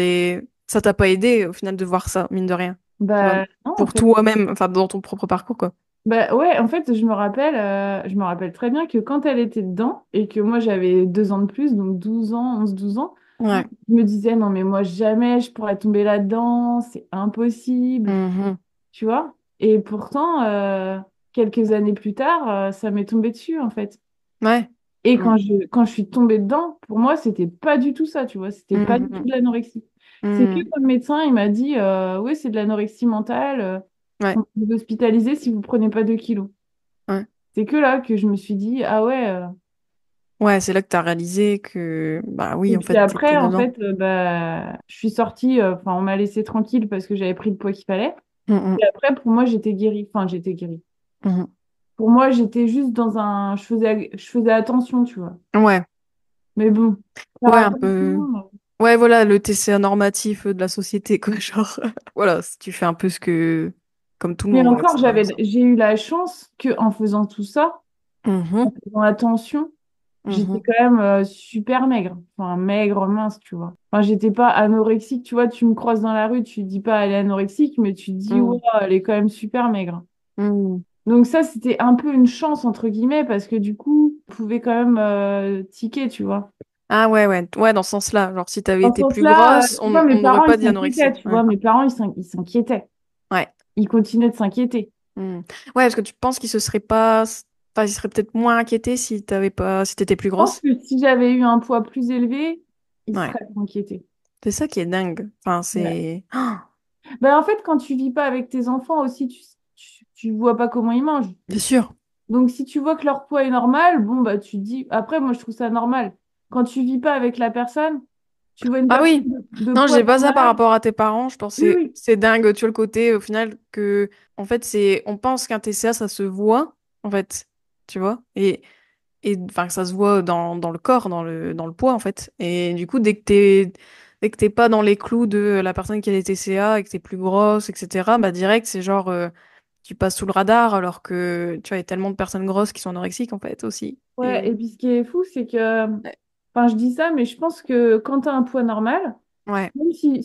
ça t'a pas aidé, au final, de voir ça, mine de rien. Tu vois, Bah, non, en pour fait. toi-même, enfin, dans ton propre parcours, quoi. Bah ouais, en fait, je me rappelle très bien que quand elle était dedans et que moi j'avais 2 ans de plus, donc 12 ans, 11 12 ans, Ouais. je me disais non mais moi jamais je pourrais tomber là-dedans, c'est impossible, Mhm. tu vois. Et pourtant, quelques années plus tard, ça m'est tombé dessus en fait. Ouais. Et Mm. quand je suis tombée dedans, pour moi, c'était pas du tout ça, tu vois, c'était pas du tout Mhm. de l'anorexie. C'est que Mhm. comme médecin, il m'a dit, oui, c'est de l'anorexie mentale, Ouais. on peut vous hospitaliser si vous prenez pas 2 kilos. Ouais. C'est que là que je me suis dit, ah ouais. Ouais, c'est là que t'as réalisé que, bah oui, Et en puis fait, t'étais après, en dedans. fait, bah, je suis sortie, enfin, on m'a laissé tranquille parce que j'avais pris le poids qu'il fallait. Mhm. Et après, pour moi, j'étais guérie. Enfin, j'étais guérie. Mhm. Pour moi, j'étais juste je faisais attention, tu vois. Ouais. Mais bon, faire Ouais, un peu. attention. Ouais, voilà, le TCA normatif de la société, quoi. Genre, voilà, si tu fais un peu comme tout le Mais monde, ouais, encore, c'est vraiment ça. j'ai eu la chance que en faisant tout ça, en Mhm, faisant attention, j'étais mhm, quand même super maigre. Enfin, maigre, mince, tu vois. Enfin, j'étais pas anorexique, tu vois. Tu me croises dans la rue, tu dis pas elle est anorexique, mais tu te dis, ouais, mhm, elle est quand même super maigre. mhm. Donc ça, c'était un peu une chance, entre guillemets, parce que du coup, on pouvait quand même tiquer, tu vois. Ah ouais, ouais, ouais, dans ce sens-là. Genre, si t'avais Dans ce été plus sens-là, grosse, tu vois, mes on n'aurait parents, ils pas dit s'inquiétaient, anorexie. tu Ouais. vois. Mes parents, ils s'inquiétaient. Ouais. Ils continuaient de s'inquiéter. Mhm. Ouais, parce que tu penses qu'ils se seraient pas. Enfin, ils seraient peut-être moins inquiétés si t'étais plus Je pense grosse. que si j'avais eu un poids plus élevé, ils Ouais. seraient inquiétés. C'est ça qui est dingue. Enfin, Ouais. c'est. Ben, en fait, quand tu vis pas avec tes enfants aussi, tu vois pas comment ils mangent. Bien sûr. Donc, si tu vois que leur poids est normal, bon, bah, tu te dis. Après, moi, je trouve ça normal. Quand tu vis pas avec la personne, tu vois une Ah personne oui. de Non, poids j'ai pas ça par normal. rapport à tes parents. Je pense que Oui, oui. c'est dingue, tu vois, le côté, au final, que, en fait, on pense qu'un TCA, ça se voit, en fait, tu vois, enfin, que ça se voit dans le corps, dans le poids, en fait. Et du coup, dès que t'es pas dans les clous de la personne qui a des TCA et que t'es plus grosse, etc., bah, direct, c'est genre, tu passes sous le radar, alors que, tu vois, il y a tellement de personnes grosses qui sont anorexiques, en fait, aussi. Ouais, Et, et puis ce qui est fou, c'est que. ouais. Enfin, je dis ça, mais je pense que quand tu as un poids normal, Ouais.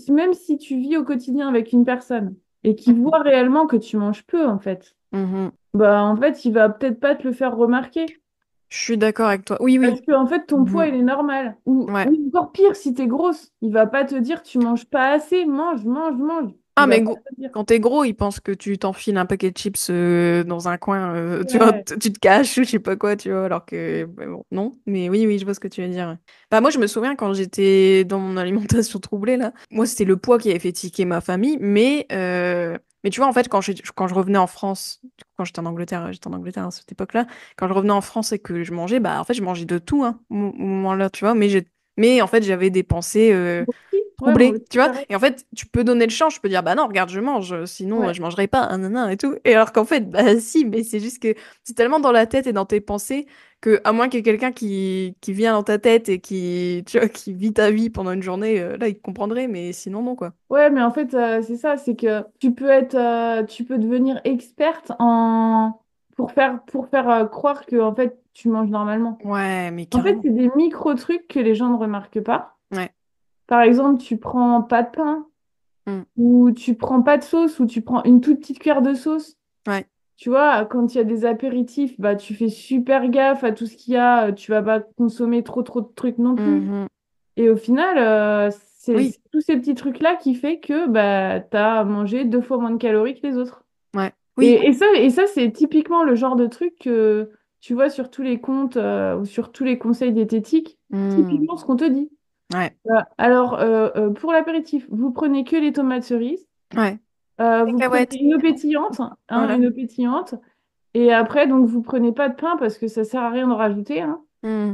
même si tu vis au quotidien avec une personne et qui voit réellement que tu manges peu, en fait, Mhm. bah, en fait, il va peut-être pas te le faire remarquer. Je suis d'accord avec toi. Oui, Parce oui. que, en fait, ton poids, Mhm. il est normal. Ouais. Ou encore pire, si tu es grosse, il va pas te dire tu manges pas assez, mange, mange, mange. Ah, Il va mais pas te dire. quand t'es gros, ils pensent que tu t'enfiles un paquet de chips dans un coin, tu vois, Ouais. tu te caches ou je sais pas quoi, tu vois, alors que, bah, bon, non. Mais oui, oui, je vois ce que tu veux dire. Ouais. Bah, moi, je me souviens quand j'étais dans mon alimentation troublée, là, moi, c'était le poids qui avait fait tiquer ma famille, mais tu vois, en fait, quand je revenais en France, quand j'étais en Angleterre à cette époque-là, quand je revenais en France et que je mangeais, bah, en fait, je mangeais de tout, hein, au moment-là, tu vois, mais en fait, j'avais des pensées, Moi aussi. Ouais, moi troublé, aussi, tu vois. pareil. Et en fait, tu peux donner le champ, je peux dire, bah non, regarde, je mange, sinon Ouais. je mangerai pas, nanana et tout. Et alors qu'en fait, bah si, mais c'est juste que c'est tellement dans la tête et dans tes pensées que, à moins qu'il y ait quelqu'un qui vient dans ta tête et tu vois, qui vit ta vie pendant une journée, là, il comprendrait, mais sinon, non, quoi. Ouais, mais en fait, c'est ça, c'est que tu peux devenir experte pour faire croire que en fait, tu manges normalement. Ouais, mais En fait, carrément. c'est des micro-trucs que les gens ne remarquent pas. Ouais. Par exemple, tu prends pas de pain, Mm. ou tu prends pas de sauce, ou tu prends une toute petite cuillère de sauce. Ouais. Tu vois, quand il y a des apéritifs, bah, tu fais super gaffe à tout ce qu'il y a. Tu vas pas consommer trop de trucs non plus. Mhm. Et au final, Oui. c'est tous ces petits trucs-là qui fait que bah, tu as mangé 2 fois moins de calories que les autres. Ouais. Oui. Et ça c'est typiquement le genre de truc que tu vois sur tous les comptes ou sur tous les conseils diététiques, Mm. typiquement ce qu'on te dit. Ouais. Alors, pour l'apéritif, vous prenez que les tomates cerises, Ouais. vous prenez Cacahuètes. une eau pétillante, hein, Voilà. une eau pétillante, et après, donc, vous prenez pas de pain parce que ça sert à rien d'en rajouter, hein, Mm.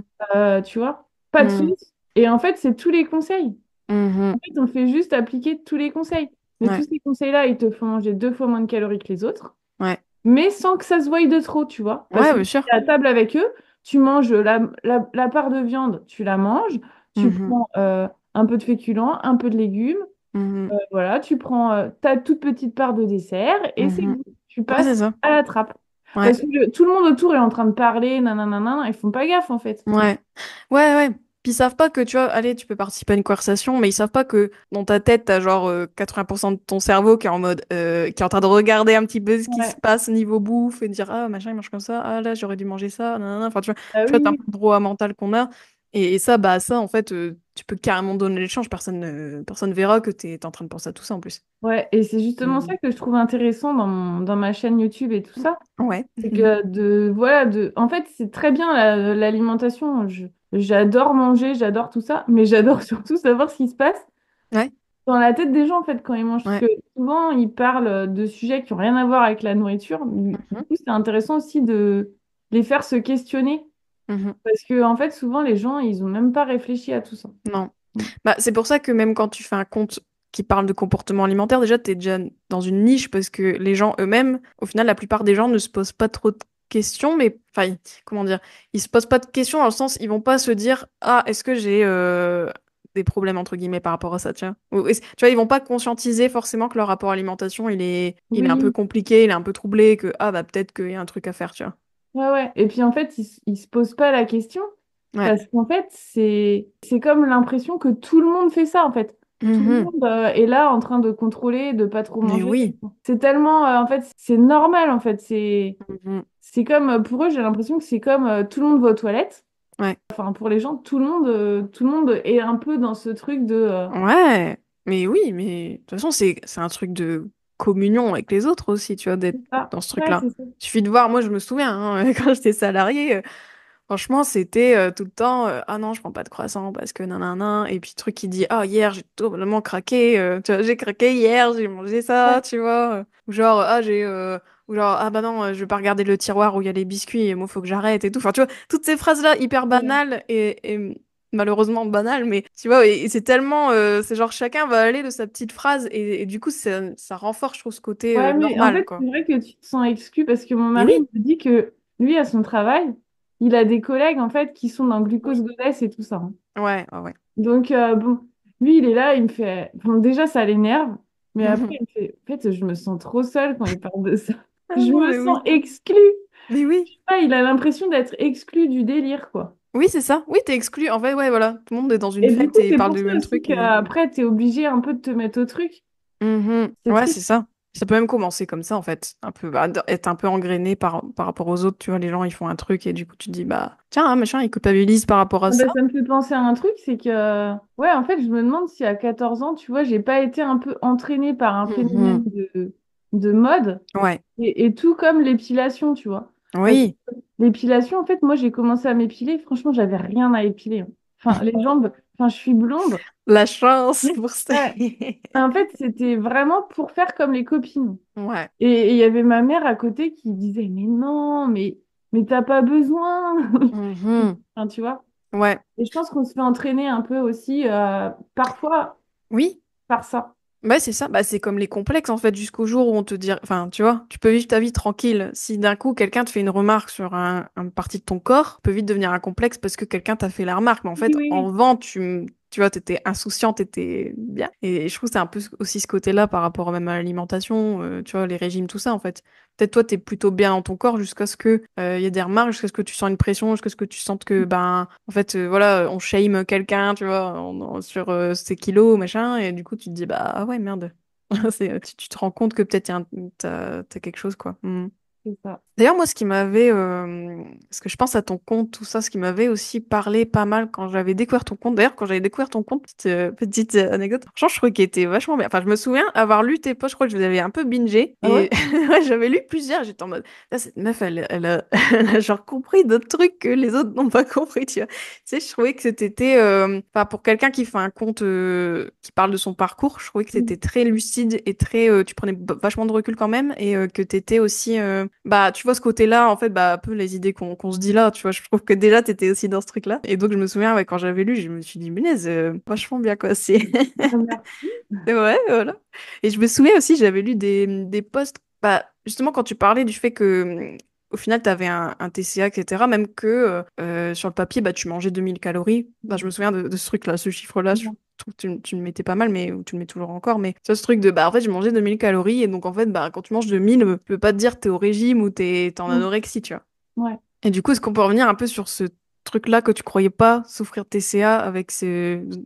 tu vois, pas de Mm. sauce. Et en fait, c'est tous les conseils. Mhm. En fait, on fait juste appliquer tous les conseils. Mais Ouais. tous ces conseils-là, ils te font manger 2 fois moins de calories que les autres, Ouais. mais sans que ça se voie de trop, tu vois. Parce Ouais, que bien tu sûr. es à table avec eux, tu manges la part de viande, tu la manges, tu Mhm. prends un peu de féculents, un peu de légumes, Mhm. voilà, tu prends ta toute petite part de dessert et c'est Mhm. bon. Tu Ouais, c'est passes ça. à la trappe. Ouais. Parce que tout le monde autour est en train de parler, nanana, ils font pas gaffe en fait. Ouais. Ouais, ouais. Puis ils savent pas que, tu vois, allez, tu peux participer à une conversation, mais ils savent pas que dans ta tête, t'as genre 80% de ton cerveau qui est en mode, qui est en train de regarder un petit peu ce qui se Ouais. passe niveau bouffe et de dire, ah, machin, il mange comme ça, ah, là, j'aurais dû manger ça, nanana. Enfin, Ah tu vois, oui, t'as un oui. peu le droit mental qu'on a. Et ça, bah, ça, en fait, tu peux carrément donner l'échange. Personne verra que t'es en train de penser à tout ça en plus. Ouais, et c'est justement Mm. ça que je trouve intéressant dans ma chaîne YouTube et tout ça. Ouais. C'est que voilà, en fait, c'est très bien l'alimentation. J'adore manger, j'adore tout ça, mais j'adore surtout savoir ce qui se passe Ouais. dans la tête des gens, en fait, quand ils mangent. Parce Ouais. que souvent, ils parlent de sujets qui n'ont rien à voir avec la nourriture. Du Mhm. coup, c'est intéressant aussi de les faire se questionner. Mhm. Parce que, en fait, souvent, les gens, ils n'ont même pas réfléchi à tout ça. Non. Mm. Bah, c'est pour ça que même quand tu fais un compte qui parle de comportement alimentaire, déjà, t'es déjà dans une niche parce que les gens eux-mêmes, au final, la plupart des gens ne se posent pas trop de questions, mais, enfin, comment dire, ils se posent pas de questions dans le sens, ils vont pas se dire, ah, est-ce que j'ai des problèmes, entre guillemets, par rapport à ça, tiens. Tu vois, ils vont pas conscientiser forcément que leur rapport à l'alimentation, il est un peu Oui, compliqué, il est un peu troublé, que, ah, bah, peut-être qu'il y a un truc à faire, tu vois. ouais, ouais. Et puis, en fait, ils se posent pas la question. Ouais. Parce qu'en fait, c'est comme l'impression que tout le monde fait ça, en fait. Tout le Mhm. monde est là en train de contrôler, de pas trop Mais manger. oui. C'est tellement, en fait, c'est normal, en fait. Mhm. C'est comme, pour eux, j'ai l'impression que c'est comme tout le monde va aux toilettes. Ouais. Enfin, pour les gens, tout le monde est un peu dans ce truc de... Ouais, mais oui, mais de toute façon, c'est un truc de communion avec les autres aussi, tu vois, d'être ah, dans ce ouais, truc-là. c'est ça. Il suffit de voir, moi je me souviens, hein, quand j'étais salariée, franchement, c'était tout le temps, ah non, je prends pas de croissant parce que nanana, et puis truc qui dit, ah hier, j'ai totalement craqué, tu vois, j'ai craqué hier, j'ai mangé ça, Ouais, tu vois, ou genre, ou genre, ah bah non, je vais pas regarder le tiroir où il y a les biscuits, et moi, faut que j'arrête et tout. Enfin, tu vois, toutes ces phrases-là, hyper ouais. banales et malheureusement banales, mais tu vois, et c'est tellement, c'est genre, chacun va aller de sa petite phrase, et du coup, ça renforce, je trouve, ce côté Ouais, mais en normal, fait, quoi. c'est vrai que tu te sens exclu parce que mon Et mari oui, me dit que lui, à son travail, il a des collègues, en fait, qui sont dans oui. glucose goddess et tout ça, hein. Ouais, ouais, ouais. Donc, bon, lui, il est là, il me fait... Bon, déjà, ça l'énerve, mais après, il me fait... En fait, je me sens trop seule quand il parle de ça. Ah Je non, me mais sens oui. exclue. Mais oui. Ah, il a l'impression d'être exclu du délire, quoi. Oui, c'est ça. Oui, t'es exclu. En fait, ouais, voilà. Tout le monde est dans une Et du fête coup, et c'est parle pour du ça même aussi truc et... qu'après, t'es obligé un peu de te mettre au truc. Mhm. C'est Ouais, triste. c'est ça. Ça peut même commencer comme ça, en fait. Un peu, bah, être un peu engrainé par rapport aux autres. Tu vois, les gens, ils font un truc et du coup, tu te dis, bah, tiens, hein, machin, ils culpabilisent par rapport à Ah ça. bah, ça me fait penser à un truc, c'est que, ouais, en fait, je me demande si à 14 ans, tu vois, j'ai pas été un peu entraînée par un phénomène Mhm. de mode, Ouais. et tout comme l'épilation, tu vois. Parce que Oui. l'épilation, en fait, moi, j'ai commencé à m'épiler, franchement, j'avais rien à épiler, hein. Enfin, les jambes, enfin, je suis blonde. La chance pour ça. Ouais. En fait, c'était vraiment pour faire comme les copines. Ouais. Et il y avait ma mère à côté qui disait, mais non, mais t'as pas besoin. Mhm. Enfin, tu vois. Ouais. Et je pense qu'on se fait entraîner un peu aussi, parfois, Oui. par ça. Ouais, c'est ça. Bah, c'est comme les complexes, en fait, jusqu'au jour où on te dit, enfin, tu vois, tu peux vivre ta vie tranquille. Si d'un coup, quelqu'un te fait une remarque sur une partie de ton corps, peut vite devenir un complexe parce que quelqu'un t'a fait la remarque. Mais en Oui, fait, oui, en oui. vent, tu vois, t'étais insouciante, t'étais bien. Et je trouve que c'est un peu aussi ce côté-là par rapport même à l'alimentation, tu vois, les régimes, tout ça, en fait. Peut-être toi, t'es plutôt bien dans ton corps jusqu'à ce que, il y ait des remarques, jusqu'à ce que tu sens une pression, jusqu'à ce que tu sentes que, ben, en fait, voilà, on shame quelqu'un, tu vois, sur ses kilos, machin. Et du coup, tu te dis, bah, ah ouais, merde. Tu te rends compte que peut-être t'as quelque chose, quoi. Mm. C'est ça. D'ailleurs, moi, ce qui m'avait, parce que je pense à ton compte, tout ça, ce qui m'avait aussi parlé pas mal quand j'avais découvert ton compte. D'ailleurs, quand j'avais découvert ton compte, petite anecdote, franchement, je trouvais qu'il était vachement bien. Enfin, je me souviens avoir lu tes posts, je crois que je les avais un peu bingé, Ah ouais? et ouais, j'avais lu plusieurs, j'étais en mode, ah, cette meuf, elle a, elle a genre compris d'autres trucs que les autres n'ont pas compris, tu vois. Tu sais, je trouvais que c'était, enfin, pour quelqu'un qui fait un compte qui parle de son parcours, je trouvais que Oui. c'était très lucide et très, tu prenais vachement de recul quand même, et que t'étais aussi, bah, tu vois, ce côté-là, en fait, bah, un peu les idées qu'on se dit là, tu vois, je trouve que déjà, t'étais aussi dans ce truc-là. Et donc, je me souviens, ouais, quand j'avais lu, je me suis dit, mais vachement bien, quoi, c'est... Ah, merci. Ouais, voilà. Et je me souviens aussi, j'avais lu des posts, bah, justement, quand tu parlais du fait que, au final, tu avais un TCA, etc., même que sur le papier, bah, tu mangeais 2000 calories. Bah, je me souviens de ce truc-là, ce chiffre-là, je trouve que tu le mettais pas mal, mais ou tu le mets toujours encore. Mais ça, ce truc de, bah, en fait, je mangeais 2000 calories, et donc, en fait, bah, quand tu manges 2000, je peux pas te dire t'es au régime ou t'es en Mm. anorexie, tu vois. Ouais. Et du coup, est-ce qu'on peut revenir un peu sur ce truc-là que tu croyais pas souffrir de TCA,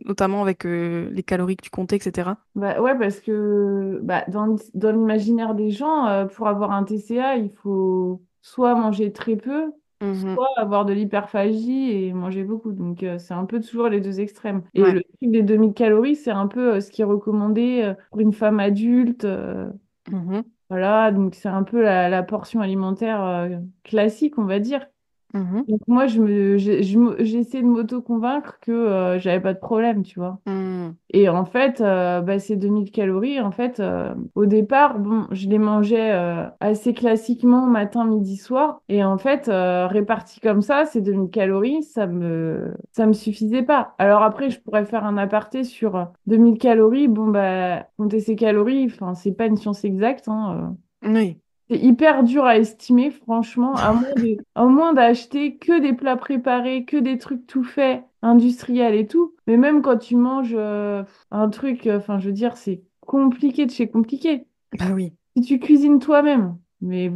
notamment avec les calories que tu comptais, etc. Bah, ouais, parce que bah, dans l'imaginaire des gens, pour avoir un TCA, il faut soit manger très peu, Mhm. soit avoir de l'hyperphagie et manger beaucoup. Donc, c'est un peu toujours les deux extrêmes. Et Ouais. le truc des 2000 calories, c'est un peu ce qui est recommandé pour une femme adulte. Mhm. Voilà, donc c'est un peu la portion alimentaire classique, on va dire. Mhm. Donc moi, j'ai essayé de m'auto-convaincre que j'avais pas de problème, tu vois. Mhm. Et en fait, bah, ces 2000 calories, en fait, au départ, bon, je les mangeais assez classiquement matin, midi, soir. Et en fait, réparties comme ça, ces 2000 calories, ça me suffisait pas. Alors après, je pourrais faire un aparté sur 2000 calories. Bon, bah, compter ces calories, enfin, c'est pas une science exacte, hein. Oui. C'est hyper dur à estimer, franchement, à moins d'acheter que des plats préparés, que des trucs tout faits, industriels et tout. Mais même quand tu manges un truc, enfin, je veux dire, c'est compliqué de chez compliqué. Bah oui. Si tu cuisines toi-même, mais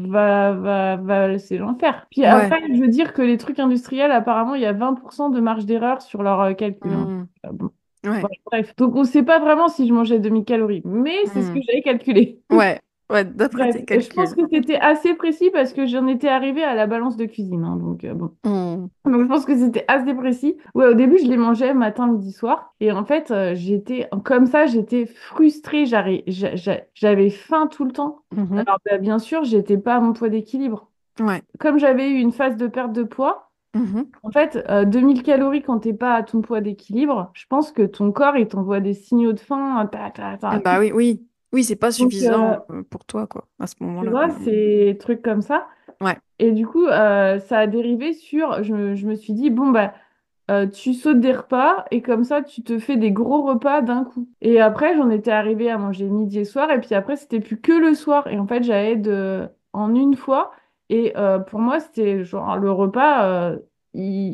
c'est l'enfer. Puis Ouais. après, je veux dire que les trucs industriels, apparemment, il y a 20% de marge d'erreur sur leur calcul, hein. Mhm. Bon. Ouais. Bref, donc on ne sait pas vraiment si je mangeais 2000 calories, mais c'est ce que Mhm. j'avais calculé. Ouais. Ouais, d'après Bref, tes je pense calculs. que c'était assez précis parce que j'en étais arrivée à la balance de cuisine, hein, donc bon. Mhm. Donc je pense que c'était assez précis. Ouais, au début, je les mangeais matin, midi, soir. Et en fait, j'étais comme ça, j'étais frustrée. J'avais faim tout le temps. Mhm. Alors, bah, bien sûr, j'étais pas à mon poids d'équilibre. Ouais. Comme j'avais eu une phase de perte de poids, Mhm. en fait, 2000 calories quand t'es pas à ton poids d'équilibre, je pense que ton corps, il t'envoie des signaux de faim. Bah oui, oui. Oui, c'est pas Donc, suffisant pour toi, quoi, à ce tu moment-là. vois, Mhm. c'est trucs comme ça. Ouais. Et du coup, ça a dérivé sur, je me suis dit, bon, bah, tu sautes des repas et comme ça, tu te fais des gros repas d'un coup. Et après, j'en étais arrivée à manger midi et soir. Et puis après, c'était plus que le soir. Et en fait, en une fois. Et pour moi, c'était genre le repas,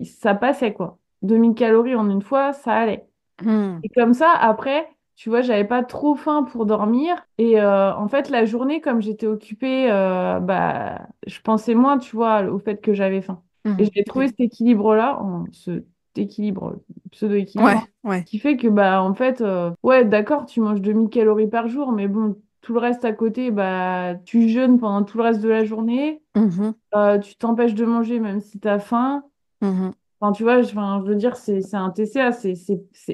ça passait quoi. 2000 calories en une fois, ça allait. Mhm. Et comme ça, après, tu vois, j'avais pas trop faim pour dormir. Et en fait, la journée, comme j'étais occupée, bah, je pensais moins, tu vois, au fait que j'avais faim. Et Mhm. j'ai trouvé cet équilibre-là, cet équilibre, pseudo-équilibre, Ouais. hein, Ouais. qui fait que, bah, en fait, ouais, d'accord, tu manges 2000 calories par jour, mais bon, tout le reste à côté, bah, tu jeûnes pendant tout le reste de la journée. Mhm, Tu t'empêches de manger même si tu as faim. mhm, Enfin, tu vois, je veux dire, c'est un TCA, c'est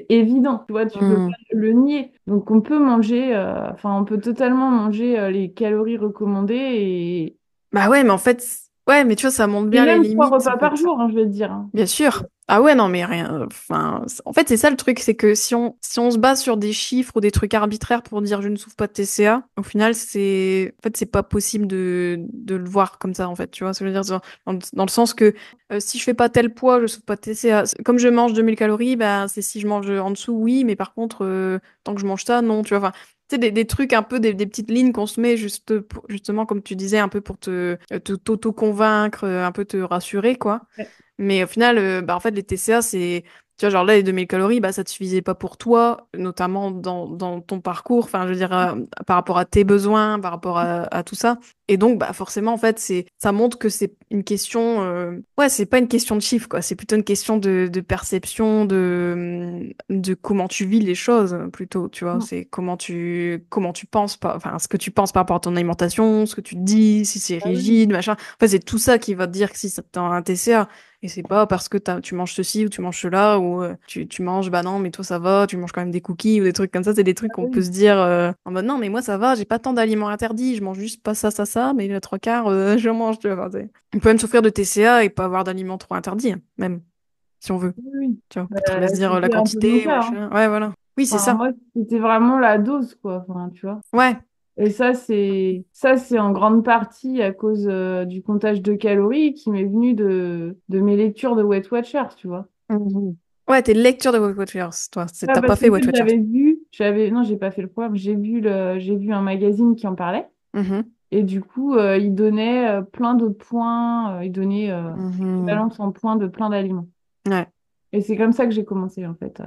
évident, tu vois, tu peux pas mhm. le nier. Donc, on peut manger, enfin, on peut totalement manger les calories recommandées Bah ouais, mais en fait, ouais, mais tu vois, ça montre et bien les même trois limites, en repas par fait. jour, hein, je vais te dire, hein. Bien sûr. Ah ouais, non, mais rien. Enfin, en fait, c'est ça le truc, c'est que si on se base sur des chiffres ou des trucs arbitraires pour dire je ne souffre pas de TCA, au final, en fait, c'est pas possible de le voir comme ça, en fait. Tu vois ce que je veux dire? Dans le sens que si je fais pas tel poids, je souffre pas de TCA. Comme je mange 2000 calories, bah, c'est si je mange en dessous, oui, mais par contre, tant que je mange ça, non, tu vois. Enfin, tu sais, des trucs un peu, des petites lignes qu'on se met justement, comme tu disais, un peu pour t'auto-convaincre, un peu te rassurer, quoi. Ouais. Mais au final, bah, en fait, les TCA, c'est, tu vois, genre là, les 2000 calories, bah, ça te suffisait pas pour toi, notamment dans ton parcours, enfin, je veux dire, par rapport à tes besoins, par rapport à tout ça. Et donc, bah, forcément, en fait, ça montre que c'est une question, ouais, c'est pas une question de chiffres, quoi. C'est plutôt une question de perception, de comment tu vis les choses, plutôt, tu vois. Mm. C'est comment tu penses, pas, enfin, ce que tu penses par rapport à ton alimentation, ce que tu te dis, si c'est Ah oui. rigide, machin. En fait, c'est tout ça qui va te dire que si t'as un TCA. Et c'est pas parce que tu manges ceci ou tu manges cela ou tu manges, bah non, mais toi ça va, tu manges quand même des cookies ou des trucs comme ça. C'est des trucs Ah qu'on peut oui. se dire en mode non, mais moi ça va, j'ai pas tant d'aliments interdits, je mange juste pas ça, ça, ça, mais le trois quarts, je mange, tu vois. Enfin, on peut même souffrir de TCA et pas avoir d'aliments trop interdits, hein, même, si on veut. Oui, oui. Tu vois, peut-être Bah, se dire la c'était un peu mon quantité ou cas, hein. machin. Ouais, voilà. Oui, c'est Enfin, ça. moi, c'était vraiment la dose, quoi. Enfin, tu vois. Ouais. Et ça, c'est en grande partie à cause du comptage de calories qui m'est venu de mes lectures de Weight Watchers, tu vois. Mhm. Ouais, tes lectures de Weight Watchers, toi. Ouais, T'as pas parce qu'en fait fait, Weight Watchers. non, j'ai pas fait le programme, j'ai vu un magazine qui en parlait. Mhm. Et du coup, il donnait plein de points, il donnait Mhm. l'équivalence en points de plein d'aliments. Ouais. Et c'est comme ça que j'ai commencé, en fait,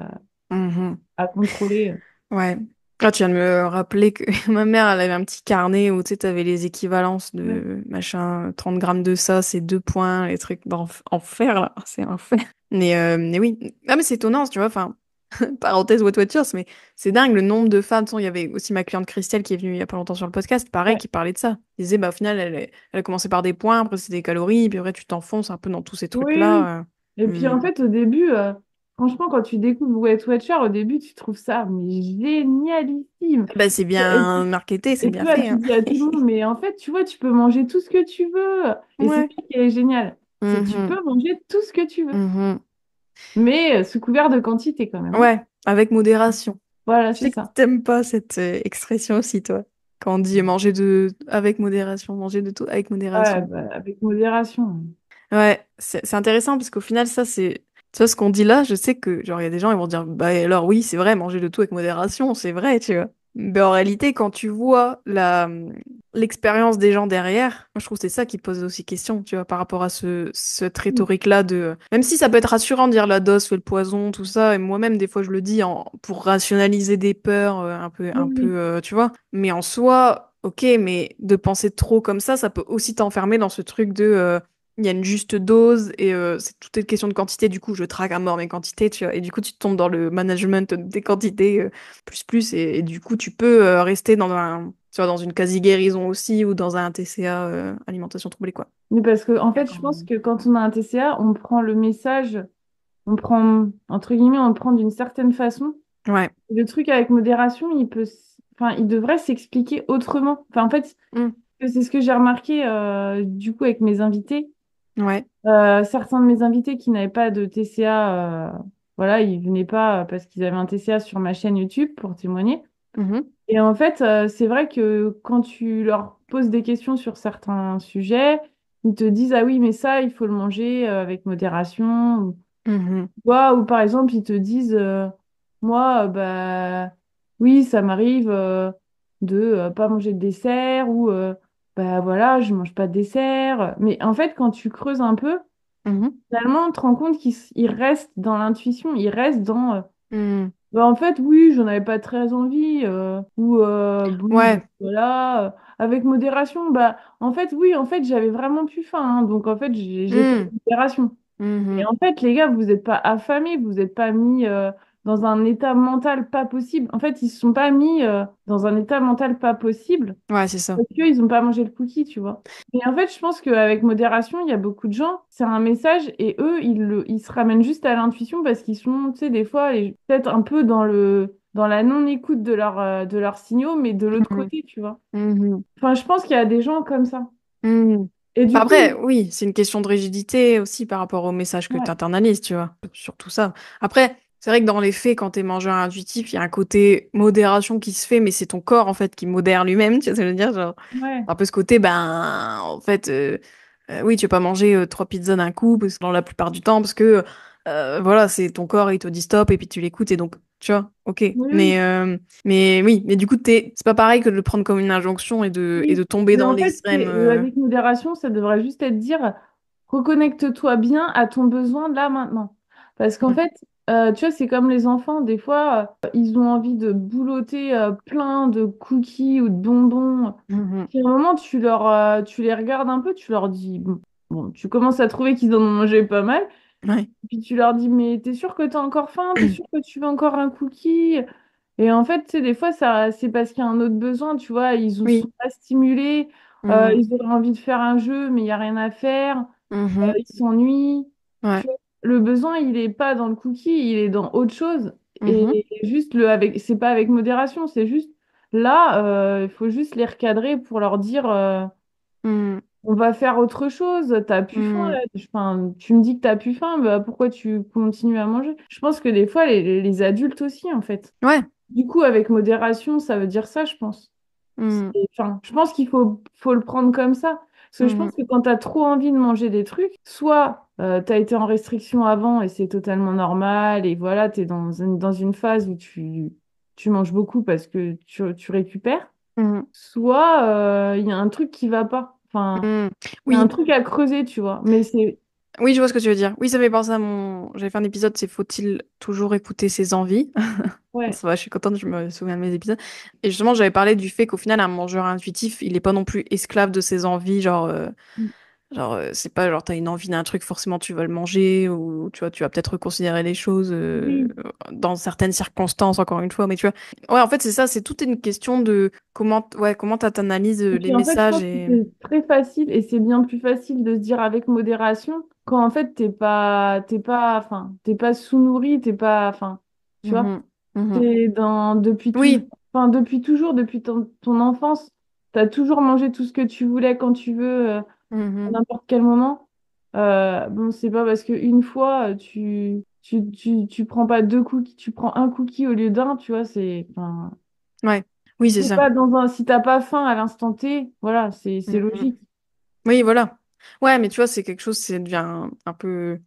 Mhm. à contrôler. Ouais. Là, tu viens de me rappeler que ma mère, elle avait un petit carnet où tu sais, t'avais les équivalences Ouais. de machin, 30 grammes de ça, c'est 2 points, les trucs d'enfer, là, c'est enfer. Mais oui. Ah, mais c'est étonnant, tu vois, enfin, parenthèse What Watchers, mais c'est dingue le nombre de femmes. Tu sais, il y avait aussi ma cliente Christelle qui est venue il y a pas longtemps sur le podcast, pareil, Ouais. qui parlait de ça. Elle disait, bah, au final, elle a commencé par des points, après c'est des calories, puis après tu t'enfonces un peu dans tous ces Oui, oui. trucs-là. Et puis Hmm. en fait, au début, franchement, quand tu découvres Weight Watcher, au début, tu trouves ça mais génialissime. Bah, c'est Et, bien marketé, c'est et tu bien vois, fait, tu hein. dis à tout le monde, mais en fait, tu vois, tu peux manger tout ce que tu veux. Et c'est Ouais. ça qui est génial. C'est que tu Mhm. peux manger tout ce que tu veux. Mhm. Mais sous couvert de quantité quand même, hein. Ouais, avec modération. Voilà, Je c'est sais que ça. t'aimes pas cette expression aussi, toi. Quand on dit avec modération, manger de tout avec Ouais, modération. bah, avec modération. Ouais, c'est intéressant parce qu'au final, ça, c'est. Tu vois, ce qu'on dit là, je sais que, genre, il y a des gens, ils vont dire, bah alors oui, c'est vrai, manger de tout avec modération, c'est vrai, tu vois. Mais en réalité, quand tu vois l'expérience des gens derrière, moi, je trouve que c'est ça qui pose aussi question, tu vois, par rapport à cette Mm. rhétorique-là de. Même si ça peut être rassurant de dire la dose fait le poison, tout ça, et moi-même, des fois, je le dis pour rationaliser des peurs, Oui, oui. tu vois. Mais en soi, ok, mais de penser trop comme ça peut aussi t'enfermer dans ce truc de. Il y a une juste dose et c'est toute une question de quantité. Du coup, je traque à mort mes quantités, tu vois. Et du coup, tu tombes dans le management des quantités plus. Et du coup, tu peux rester tu vois, dans une quasi-guérison aussi ou dans un TCA, alimentation troublée, quoi. Mais parce que, en Et fait, je pense que quand on a un TCA, on prend le message, entre guillemets, on le prend d'une certaine façon. Ouais. Le truc avec modération, enfin, il devrait s'expliquer autrement. Enfin, en fait, Mm. c'est ce que j'ai remarqué du coup avec mes invités. Ouais. Certains de mes invités qui n'avaient pas de TCA, voilà, ils venaient pas parce qu'ils avaient un TCA sur ma chaîne YouTube pour témoigner. Mhm. Et en fait, c'est vrai que quand tu leur poses des questions sur certains sujets, ils te disent, ah oui, mais ça, il faut le manger avec modération. Mhm. Ou par exemple, ils te disent, moi, bah oui, ça m'arrive de pas manger de dessert ou bah voilà, je mange pas de dessert. Mais en fait, quand tu creuses un peu, Mhm. finalement, on te rend compte qu'il reste dans l'intuition, il reste dans Mhm. bah, en fait, oui, j'en avais pas très envie ou oui, bon, Ouais. voilà, avec modération, bah en fait, oui, en fait, j'avais vraiment plus faim, hein, donc en fait, j'ai fait Mm. modération. Et Mhm. en fait, les gars, vous n'êtes pas affamés, vous n'êtes pas mis dans un état mental pas possible. En fait, ils se sont pas mis dans un état mental pas possible Ouais, c'est ça. parce qu'ils n'ont pas mangé le cookie, tu vois. Et en fait, je pense qu'avec modération, il y a beaucoup de gens, c'est un message et eux, ils se ramènent juste à l'intuition parce qu'ils sont, tu sais, des fois, peut-être un peu dans la non-écoute de leurs signaux, mais de l'autre Mhm. côté, tu vois. Mhm. Enfin, je pense qu'il y a des gens comme ça. Mhm. Et Bah du après, coup, oui, c'est une question de rigidité aussi par rapport au message que tu ouais, internalises, tu vois. Surtout ça. Après, c'est vrai que dans les faits, quand t'es mangeur intuitif, il y a un côté modération qui se fait, mais c'est ton corps, en fait, qui modère lui-même, tu vois ce que je veux dire? Genre, ouais. un peu ce côté, ben, en fait, oui, tu vas pas manger 3 pizzas d'un coup, parce que dans la plupart du temps, parce que, voilà, c'est ton corps, il te dit stop, et puis tu l'écoutes, et donc, tu vois, ok. Oui, oui. Mais oui, mais du coup, c'est pas pareil que de le prendre comme une injonction et de Oui, tomber mais dans en fait, l'extrême. avec modération, ça devrait juste être dire reconnecte-toi bien à ton besoin là maintenant. Parce qu'en fait, tu vois, c'est comme les enfants, des fois, ils ont envie de boulotter plein de cookies ou de bonbons. Mhm. Puis à un moment, tu les regardes un peu, tu leur dis, bon, tu commences à trouver qu'ils en ont mangé pas mal. Ouais. Puis tu leur dis, mais t'es sûr que t'as encore faim? T'es sûr que tu veux encore un cookie? Et en fait, tu sais, des fois, ça, c'est parce qu'il y a un autre besoin, tu vois, ils ne sont Oui. pas stimulés, Mhm. ils auraient envie de faire un jeu, mais il n'y a rien à faire, Mhm. ils s'ennuient. Ouais. Tu vois, le besoin, il n'est pas dans le cookie, il est dans autre chose. Mhm. Et juste, c'est pas avec modération, c'est juste, là, il faut juste les recadrer pour leur dire, Mhm. on va faire autre chose, t'as plus faim, Mhm. là. Enfin, tu me dis que t'as plus faim, bah, pourquoi tu continues à manger? Je pense que des fois, les adultes aussi, en fait. Ouais. Du coup, avec modération, ça veut dire ça, je pense. Mhm. Enfin, je pense faut le prendre comme ça. Parce que je Mhm. pense que quand tu as trop envie de manger des trucs, soit tu as été en restriction avant et c'est totalement normal, et voilà, tu es dans une phase où tu manges beaucoup parce que tu récupères, Mhm. soit il y a un truc qui va pas. Enfin, Mhm. il y a un Oui. truc à creuser, tu vois. Mais c'est... Oui, je vois ce que tu veux dire. Oui, ça fait penser à mon. J'avais fait un épisode, c'est faut-il toujours écouter ses envies? Ouais. Ça va, je suis contente, je me souviens de mes épisodes. Et justement, j'avais parlé du fait qu'au final, un mangeur intuitif, il est pas non plus esclave de ses envies, c'est pas genre t'as une envie d'un truc, forcément tu vas le manger, ou tu vois, tu vas peut-être reconsidérer les choses Oui. dans certaines circonstances, encore une fois, mais tu vois. Ouais, en fait, c'est ça, c'est toute une question de comment t'analyses Et les puis en fait, je messages pense que et. c'est très facile et c'est bien plus facile de se dire avec modération quand en fait enfin, t'es pas sous-nourri, t'es pas, enfin, tu vois, Mhm. Mhm. t'es depuis toujours, Oui. enfin, depuis toujours, depuis ton enfance, t'as toujours mangé tout ce que tu voulais quand tu veux, à Mhm. n'importe quel moment. Bon, c'est pas parce qu'une fois, tu prends pas deux cookies, tu prends un cookie au lieu d'un, tu vois, enfin, Ouais. Oui, c'est c'est ça. pas si t'as pas faim à l'instant T, voilà, c'est Mhm. logique. Oui, voilà. Ouais, mais tu vois, c'est quelque chose, ça devient un peu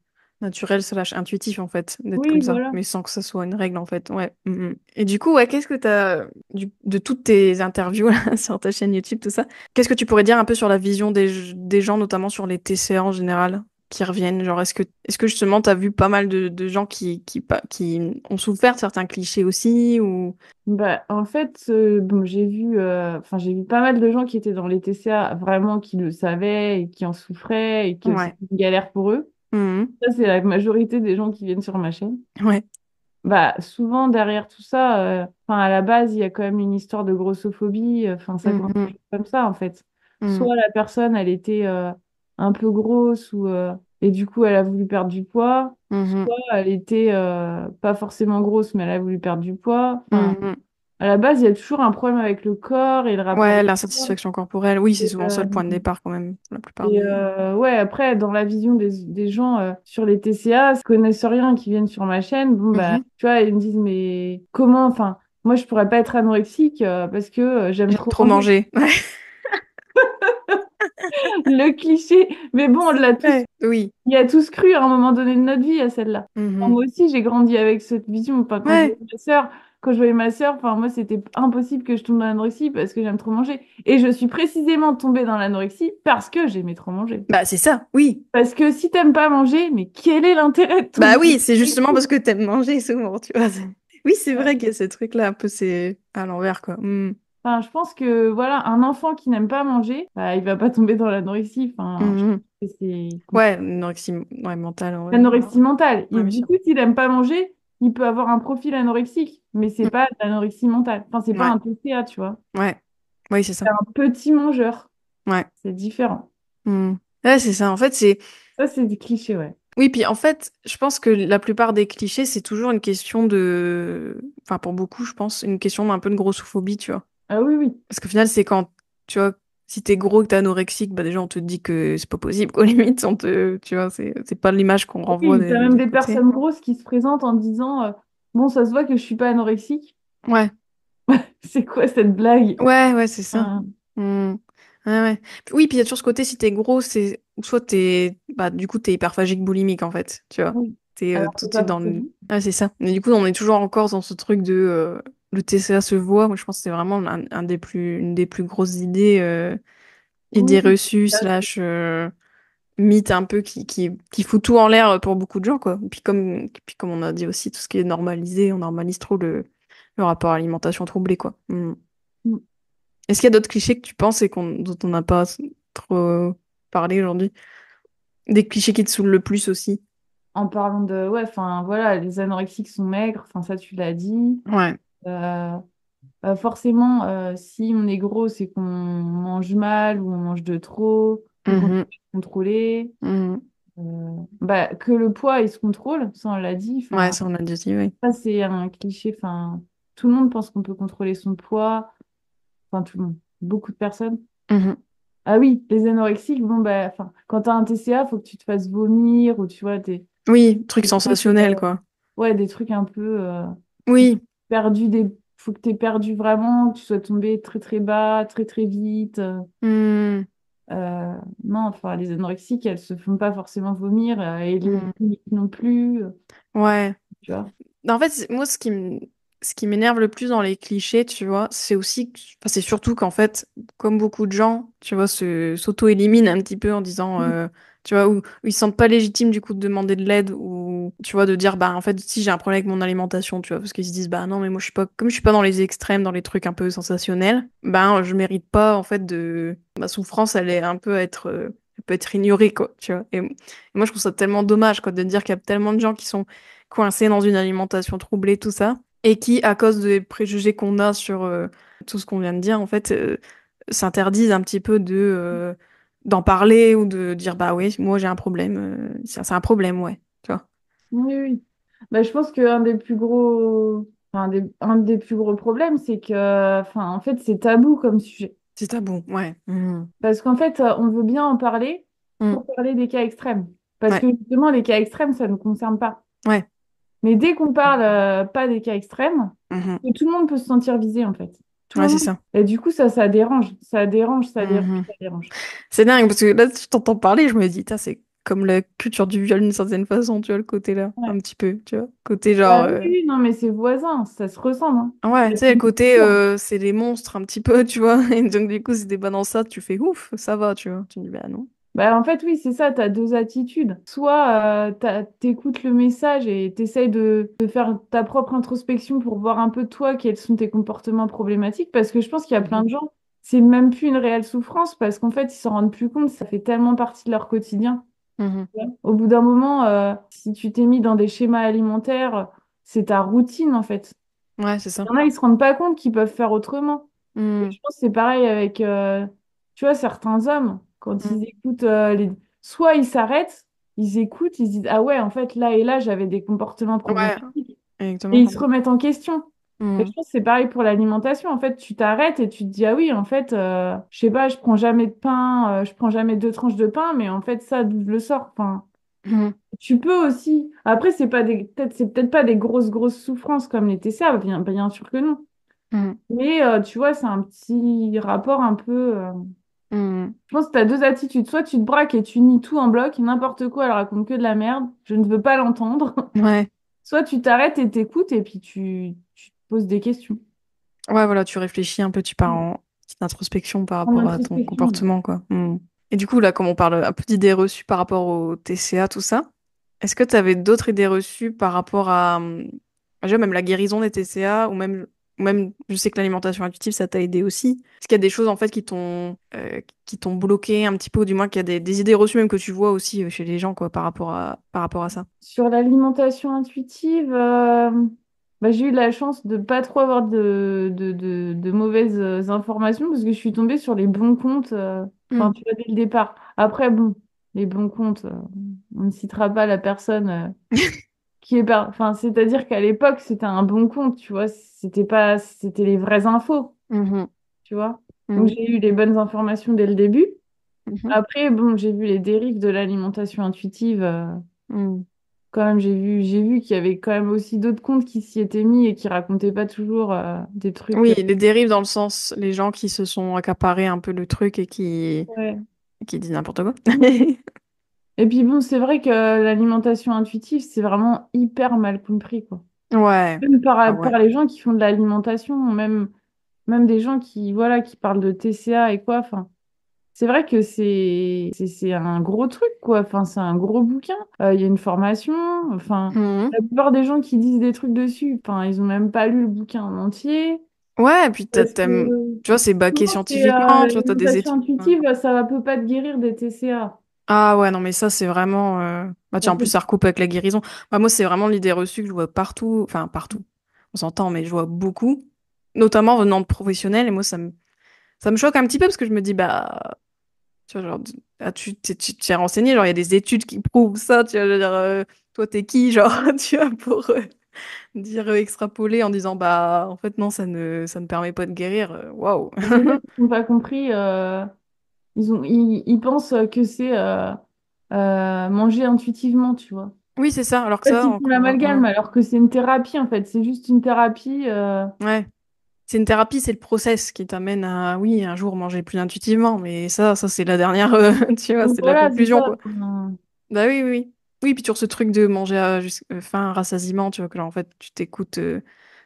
naturel slash intuitif, en fait, d'être Oui, comme ça, voilà. mais sans que ça soit une règle, en fait. Ouais. Mhm. Et du coup, ouais, qu'est-ce que t'as, de toutes tes interviews là, sur ta chaîne YouTube, tout ça, qu'est-ce que tu pourrais dire un peu sur la vision des gens, notamment sur les TCA en général, qui reviennent? Genre, est-ce que justement, t'as vu pas mal de gens qui ont souffert de certains clichés aussi, ou... Bah, en fait, bon, j'ai vu pas mal de gens qui étaient dans les TCA vraiment qui le savaient et qui en souffraient et que Ouais. c'était une galère pour eux. Mhm. Ça, c'est la majorité des gens qui viennent sur ma chaîne. Ouais. Bah, souvent, derrière tout ça, enfin, à la base, il y a quand même une histoire de grossophobie. Enfin, ça commence Mhm. toujours comme ça, en fait. Mhm. Soit la personne, elle était un peu grosse et du coup, elle a voulu perdre du poids. Mhm. Soit elle était pas forcément grosse, mais elle a voulu perdre du poids. Enfin, Mhm. à la base, il y a toujours un problème avec le corps et le rapport Ouais, au corps. l'insatisfaction corporelle, oui, c'est Et, souvent ça le point de départ quand même, la plupart des... ouais, après, dans la vision des gens sur les TCA, qui connaissent rien, qui viennent sur ma chaîne, bon, bah, Mhm. tu vois, ils me disent, mais comment, enfin, moi, je pourrais pas être anorexique parce que j'aime J'aime trop trop manger. manger. Ouais. Le cliché. Mais bon, on l'a tous, Ouais. Oui. il y a tous cru à un moment donné de notre vie à celle-là. Enfin, Mhm. moi aussi, j'ai grandi avec cette vision. Enfin, Ouais. quand je voyais ma sœur, enfin, moi, c'était impossible que je tombe dans l'anorexie parce que j'aime trop manger. Et je suis précisément tombée dans l'anorexie parce que j'aimais trop manger. Bah, c'est ça, oui. Parce que si t'aimes pas manger, mais quel est l'intérêt de Bah tomber dans oui, c'est justement l'anorexie? parce que t'aimes manger souvent, tu vois. Oui, c'est Ouais. vrai qu'il y a ce truc-là, un peu, c'est à l'envers, quoi. Mhm. Enfin, je pense que voilà, un enfant qui n'aime pas manger, bah, il va pas tomber dans l'anorexie. Enfin, je Mhm. pense que c'est Ouais, une anorexie ouais, mentale, ouais. l'anorexie mentale. Et Ouais, bien du sûr. coup, s'il aime pas manger, il peut avoir un profil anorexique, mais c'est Mm. pas de l'anorexie mentale. Enfin, c'est pas Ouais, un TCA, tu vois. ouais, oui, c'est C'est ça. un petit mangeur. Ouais. C'est différent. Mm. Ouais, c'est ça. En fait, c'est. Ça, c'est des clichés, ouais. Oui, puis en fait, je pense que la plupart des clichés, c'est toujours une question de. Enfin, pour beaucoup, je pense, une question d'un peu de grossophobie, tu vois. Ah oui, oui. Parce qu'au final, c'est quand, tu vois, si t'es gros et que t'es anorexique, bah déjà, on te dit que c'est pas possible, quoi, limite, tu vois, c'est pas l'image qu'on renvoie Oui, t'as même des des côtés. personnes grosses qui se présentent en disant bon, ça se voit que je suis pas anorexique. Ouais, C'est quoi cette blague? ouais, c'est ça. Enfin, Hmm. Ouais, ouais. Oui, puis il y a toujours ce côté, si t'es gros, c'est soit bah, du coup, t'es hyperphagique boulimique, en fait, tu vois. oui. T'es Alors tout que de pas suite dans le. forcément. Ouais, c'est ça. Mais du coup, on est toujours encore dans ce truc de le TCA se voit. Moi, je pense que c'est vraiment une des plus grosses idées Oui, reçues, slash mythe un peu qui fout tout en l'air pour beaucoup de gens, quoi. Et puis comme on a dit aussi, tout ce qui est normalisé, on normalise trop le rapport à l'alimentation troublée, quoi. Hmm. oui. Est-ce qu'il y a d'autres clichés que tu penses et dont on n'a pas trop parlé aujourd'hui? Des clichés qui te saoulent le plus aussi? En parlant de, ouais, enfin voilà, les anorexiques sont maigres, enfin ça tu l'as dit. Ouais. Euh, forcément, si on est gros, c'est qu'on mange mal ou on mange de trop ou qu'on Mhm. est contrôlé. Mhm. Bah, que le poids il se contrôle, ça on l'a dit. Ouais, Enfin, ça on l'a déjà dit, oui. ça c'est un cliché. Enfin, tout le monde pense qu'on peut contrôler son poids. Enfin, tout le monde, beaucoup de personnes. Mhm. Ah oui, les anorexiques, bon bah, enfin, quand t'as un TCA, faut que tu te fasses vomir ou tu vois Oui, truc des trucs, sensationnel, quoi. ouais, des trucs un peu Oui. faut que tu aies perdu vraiment, que tu sois tombé très très bas, très très vite. Mhm. Non, enfin, les anorexiques, elles se font pas forcément vomir et les Mhm. bulimiques non plus, Ouais. tu vois. En fait, moi, ce qui m'énerve le plus dans les clichés, tu vois, c'est aussi, enfin, c'est surtout qu'en fait, comme beaucoup de gens, tu vois, s'auto-éliminent un petit peu en disant, Oui, tu vois, ou ils se sentent pas légitimes du coup de demander de l'aide ou, tu vois, de dire, bah, en fait, si j'ai un problème avec mon alimentation, tu vois, parce qu'ils se disent, bah, non, mais moi, comme je suis pas dans les extrêmes, dans les trucs un peu sensationnels, ben, je mérite pas, en fait, ma souffrance, elle est un peu elle peut être ignorée, quoi, tu vois. Et moi, je trouve ça tellement dommage, quoi, de dire qu'il y a tellement de gens qui sont coincés dans une alimentation troublée, tout ça, et qui, à cause des préjugés qu'on a sur tout ce qu'on vient de dire, en fait, s'interdisent un petit peu d'en parler ou de dire, bah oui, moi j'ai un problème, c'est un problème, ouais, tu vois. oui. Oui. Bah, je pense qu'un des plus gros, enfin, un des plus gros problèmes, c'est que, enfin, en fait, c'est tabou comme sujet. C'est tabou, ouais. Mhm. Parce qu'en fait, on veut bien en parler Mhm. pour parler des cas extrêmes. Parce Ouais, que justement, les cas extrêmes, ça ne nous concerne pas. ouais. Mais dès qu'on parle pas des cas extrêmes, Mhm. tout le monde peut se sentir visé en fait. Tout Ouais, le c'est monde. ça. Et du coup, ça dérange. Ça dérange, ça dérange, Mhm. ça dérange. C'est dingue, parce que là, je t'entends parler, je me dis, c'est comme la culture du viol d'une certaine façon, tu vois, le côté là, Ouais. un petit peu, tu vois. Côté Bah genre, oui, oui, non, mais c'est voisin, ça se ressemble. Hein. ouais, tu C'est sais, le une côté, culture. c'est les monstres un petit peu, tu vois. Et donc, du coup, si t'es pas dans ça, tu fais ouf, ça va, tu vois. Tu dis, bah non. Bah, en fait, oui, c'est ça, tu as deux attitudes. Soit t'écoutes le message et t'essayes de faire ta propre introspection pour voir un peu toi quels sont tes comportements problématiques, parce que je pense qu'il y a plein Mhm. de gens, c'est même plus une réelle souffrance, parce qu'en fait, ils s'en rendent plus compte, ça fait tellement partie de leur quotidien. Mhm. Au bout d'un moment, si tu t'es mis dans des schémas alimentaires, c'est ta routine en fait. Ouais, c'est ça. Il y en a, ils se rendent pas compte qu'ils peuvent faire autrement. Et Mhm. je pense que c'est pareil avec, tu vois, certains hommes, quand Mhm. ils écoutent soit ils s'arrêtent, ils écoutent, ils se disent, ah ouais, en fait, là et là, j'avais des comportements Ouais, problématiques. Et exactement. ils se remettent en question. Et je Mhm. pense que c'est pareil pour l'alimentation. En fait, tu t'arrêtes et tu te dis, ah oui, en fait, je sais pas, je prends jamais de pain, je prends jamais deux tranches de pain, mais en fait, ça, d'où je le sors? Enfin, Mhm. tu peux aussi. Après, c'est peut-être pas des grosses souffrances comme les TCA, bien sûr que non. Mhm. Mais tu vois, c'est un petit rapport un peu. Mhm. Je pense que tu as deux attitudes. Soit tu te braques et tu nies tout en bloc, n'importe quoi, elle raconte que de la merde, je ne veux pas l'entendre. Ouais. Soit tu t'arrêtes et t'écoutes et puis tu te poses des questions. Ouais, voilà, tu réfléchis un peu, tu pars en petite introspection par En rapport à ton introspection. comportement, quoi. Mhm. Et du coup, là, comme on parle un peu d'idées reçues par rapport au TCA, tout ça, est-ce que tu avais d'autres idées reçues par rapport à, déjà même la guérison des TCA ou même Ou même, je sais que l'alimentation intuitive, ça t'a aidé aussi. Est-ce qu'il y a des choses, en fait, qui t'ont bloqué un petit peu, ou du moins qu'il y a des idées reçues même que tu vois aussi chez les gens, quoi, par rapport à ça? Sur l'alimentation intuitive, bah, j'ai eu la chance de pas trop avoir de mauvaises informations parce que je suis tombée sur les bons comptes, enfin, Hmm. tu vois, dès le départ. Après, bon, les bons comptes, on ne citera pas la personne qui est pas. Enfin, c'est-à-dire qu'à l'époque, c'était un bon compte, tu vois, c'était pas, c'était les vraies infos, Mhm. tu vois. Donc, Mhm. j'ai eu les bonnes informations dès le début. Mhm. Après, bon, j'ai vu les dérives de l'alimentation intuitive. Mhm. Quand même, j'ai vu qu'il y avait quand même aussi d'autres comptes qui s'y étaient mis et qui racontaient pas toujours des trucs. Oui, les dérives dans le sens, les gens qui se sont accaparés un peu le truc et Ouais. qui disent n'importe quoi. Et puis bon, c'est vrai que l'alimentation intuitive, c'est vraiment hyper mal compris, quoi. Ouais. Même Ah ouais. par les gens qui font de l'alimentation, même des gens qui, voilà, qui parlent de TCA et quoi. Enfin, c'est vrai que c'est un gros truc, quoi. Enfin, c'est un gros bouquin. Il y a une formation. Enfin, Mhm. la plupart des gens qui disent des trucs dessus, enfin, ils ont même pas lu le bouquin en entier. Ouais, et puis Parce que tu vois, c'est baqué souvent, c'est scientifiquement, tu vois, t'as des l'alimentation études. intuitive, ça peut pas te guérir des TCA. Ah ouais, non, mais ça, c'est vraiment. Bah, Ça tiens, en plus, peut- ça recoupe avec la guérison. Bah, moi, c'est vraiment l'idée reçue que je vois partout. Enfin, partout. On s'entend, mais je vois beaucoup. Notamment venant de professionnels. Et moi, ça me choque un petit peu parce que je me dis, bah. Tu vois, genre, ah, tu t'es renseigné, genre, il y a des études qui prouvent ça. Tu vois, je veux dire, toi, t'es qui, genre, tu vois, pour dire extrapoler en disant, bah, en fait, non, ça ne permet pas de guérir. Waouh. Les gens qui n'ont pas compris, ils pensent que c'est manger intuitivement, tu vois. Oui, c'est ça. Alors que En fait, ça, ils font encore. l'amalgame, alors que c'est une thérapie, en fait. C'est juste une thérapie. Ouais. C'est une thérapie, c'est le process qui t'amène à, oui, un jour manger plus intuitivement, mais ça c'est la dernière, tu vois, Donc c'est la voilà, c'est conclusion, ça. quoi. Bah oui, oui, oui. Oui, puis toujours ce truc de manger à faim, rassasiement, tu vois, que genre, en fait, tu t'écoutes,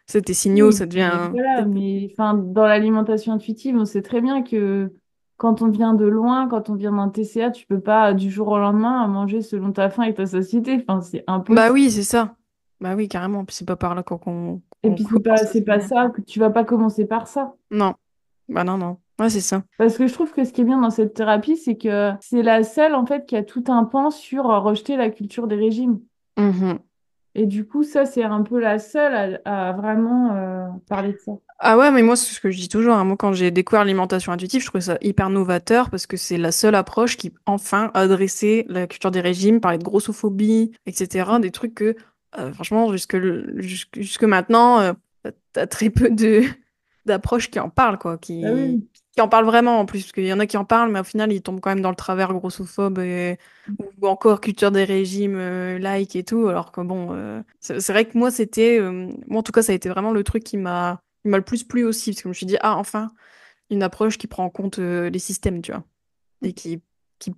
c'est tes signaux, Oui, ça mais devient. voilà, mais enfin, dans l'alimentation intuitive, on sait très bien que quand on vient de loin, quand on vient d'un TCA, tu peux pas du jour au lendemain manger selon ta faim et ta satiété. Enfin, c'est Bah impossible. oui, c'est ça. Bah oui, carrément. Puis c'est pas par là Et qu'on puis commence à c'est se pas dire. ça que tu vas pas commencer par ça. Non. Bah non, non. Ouais, c'est ça. Parce que je trouve que ce qui est bien dans cette thérapie, c'est que c'est la seule en fait qui a tout un pan sur rejeter la culture des régimes. Mhm. Et du coup, ça, c'est un peu la seule à vraiment parler de ça. Ah ouais, mais moi, c'est ce que je dis toujours, hein. Moi, quand j'ai découvert l'alimentation intuitive, je trouvais ça hyper novateur parce que c'est la seule approche qui, enfin, adressait la culture des régimes, parlait de grossophobie, etc. Des trucs que, franchement, jusque maintenant, t'as très peu d'approches qui en parlent, quoi, Ah oui. qui en parlent vraiment en plus, parce qu'il y en a qui en parlent, mais au final, ils tombent quand même dans le travers grossophobe ou encore culture des régimes, like et tout, alors que bon, c'est vrai que moi, moi, en tout cas, ça a été vraiment le truc qui m'a le plus plu aussi, parce que je me suis dit, ah, enfin, une approche qui prend en compte les systèmes, tu vois, et qui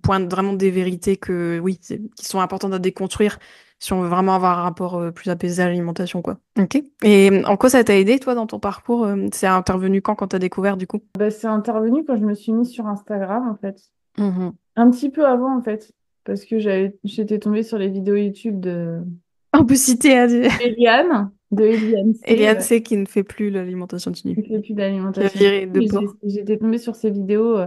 pointe vraiment des vérités que, oui, qui sont importantes à déconstruire si on veut vraiment avoir un rapport plus apaisé à l'alimentation, quoi. Ok. Et en quoi ça t'a aidé, toi, dans ton parcours? C'est intervenu quand t'as découvert, du coup? Bah, c'est intervenu quand je me suis mise sur Instagram, en fait. Mhm. Un petit peu avant, en fait. Parce que j'étais tombée sur les vidéos YouTube On peut citer De Eliane C, Eliane ouais, C qui ne fait plus l'alimentation continue, qui fait plus qui a d'alimentation. viré de Et porc. j'étais tombée sur ces vidéos.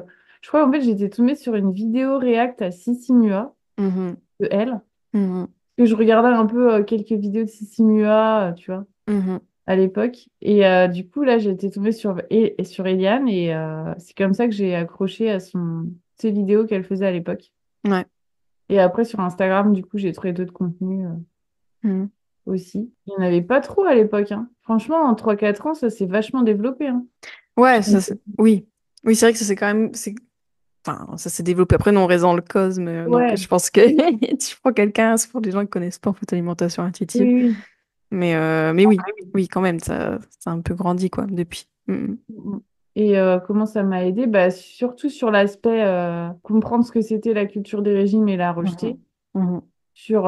Je crois, en fait, j'étais tombée sur une vidéo React à Sissi Mua, Mhm. de elle. Mhm. Que je regardais un peu quelques vidéos de Sissi Mua, tu vois, Mhm. à l'époque. Et du coup, là, j'ai été tombée et sur Eliane et c'est comme ça que j'ai accroché à ses vidéos qu'elle faisait à l'époque. Ouais. Et après, sur Instagram, du coup, j'ai trouvé d'autres contenus Mhm. aussi. Il n'y en avait pas trop à l'époque, hein. Franchement, en 3 4 ans, ça s'est vachement développé, hein. Ouais, oui. Oui, c'est vrai que ça c'est quand même. Enfin, ça s'est développé. Après, nous, on reste dans le cosme. Donc, Ouais, je pense que tu prends quelqu'un, c'est pour des gens qui connaissent pas en fait l'alimentation intuitive. oui, oui. Mais oui, oui, quand même, ça a un peu grandi, quoi, depuis. Mhm. Mm. Et comment ça m'a aidé? Bah, surtout sur l'aspect comprendre ce que c'était la culture des régimes et la rejeter. Mhm. Mhm. Sur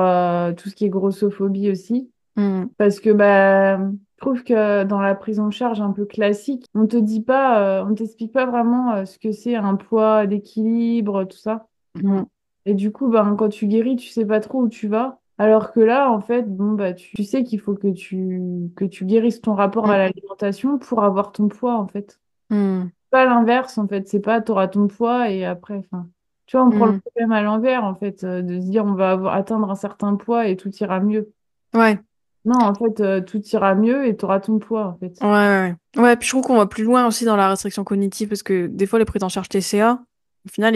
tout ce qui est grossophobie aussi. Mhm. Parce que bah, je trouve que dans la prise en charge un peu classique, on te dit pas, on t'explique pas vraiment ce que c'est un poids d'équilibre, tout ça. Mhm. Et du coup, ben, quand tu guéris, tu sais pas trop où tu vas. Alors que là, en fait, bon, bah, tu sais qu'il faut que tu guérisses ton rapport à Mm. l'alimentation pour avoir ton poids, en fait. Mm. Pas l'inverse, en fait. C'est pas, t'auras ton poids et après, enfin, tu vois, on prend le Mm. problème à l'envers, en fait, de se dire on va atteindre un certain poids et tout ira mieux. Ouais. Non, en fait, tout ira mieux et t'auras ton poids, en Ouais, fait. ouais. Ouais, puis je trouve qu'on va plus loin aussi dans la restriction cognitive parce que des fois, les pris en charge TCA, au final,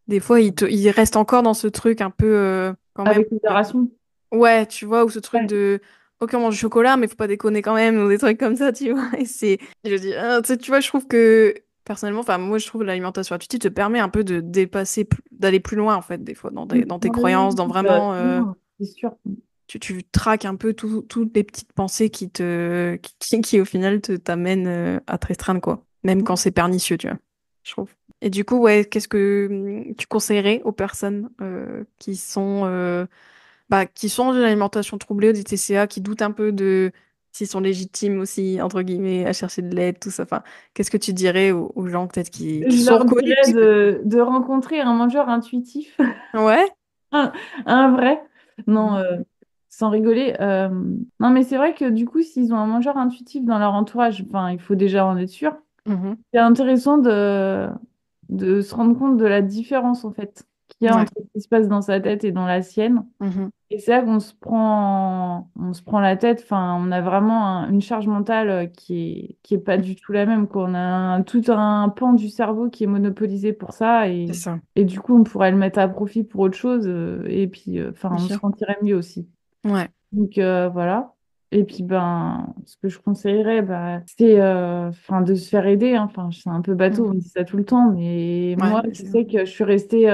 des fois, ils restent encore dans ce truc un peu, quand même. Avec modération. Ouais, tu vois, ou ce truc Ouais. de, ok, on mange du chocolat, mais faut pas déconner quand même, ou des trucs comme ça, tu vois. Et je dis, tu vois, je trouve que, personnellement, enfin, moi, je trouve que l'alimentation intuitive te permet un peu de dépasser, d'aller plus loin, en fait, des fois, dans tes Non, mais oui, croyances, dans oui, vraiment, non, c'est sûr. tu traques un peu toutes les petites pensées qui au final, t'amènent à te restreindre, quoi. Même quand c'est pernicieux, tu vois, je trouve. Et du coup, ouais, qu'est-ce que tu conseillerais aux personnes qui sont dans une alimentation troublée ou des TCA, qui doutent un peu de s'ils sont légitimes aussi, entre guillemets, à chercher de l'aide, tout ça. Enfin, qu'est-ce que tu dirais aux gens peut-être qui Je sont leur reconnus dirais parce que... de rencontrer un mangeur intuitif, Ouais. un, un vrai. Non, Mhm. sans rigoler. Non, mais c'est vrai que du coup, s'ils ont un mangeur intuitif dans leur entourage, enfin, il faut déjà en être sûr. Mhm. C'est intéressant de se rendre compte de la différence, en fait, qu'il y a Ouais. entre ce qui se passe dans sa tête et dans la sienne. Mhm. Et c'est là on se prend la tête. Enfin, on a vraiment une charge mentale qui est pas du tout la même, quoi. On a tout un pan du cerveau qui est monopolisé pour ça C'est et, ça, et du coup, on pourrait le mettre à profit pour autre chose et puis, enfin, bien on se sûr. sentirait mieux aussi. Ouais. Donc voilà. Et puis ben, ce que je conseillerais, bah, c'est enfin de se faire aider, hein. Enfin, c'est un peu bateau, on Mhm. dit ça tout le temps, mais Ouais, moi, mais je c'est... sais que je suis restée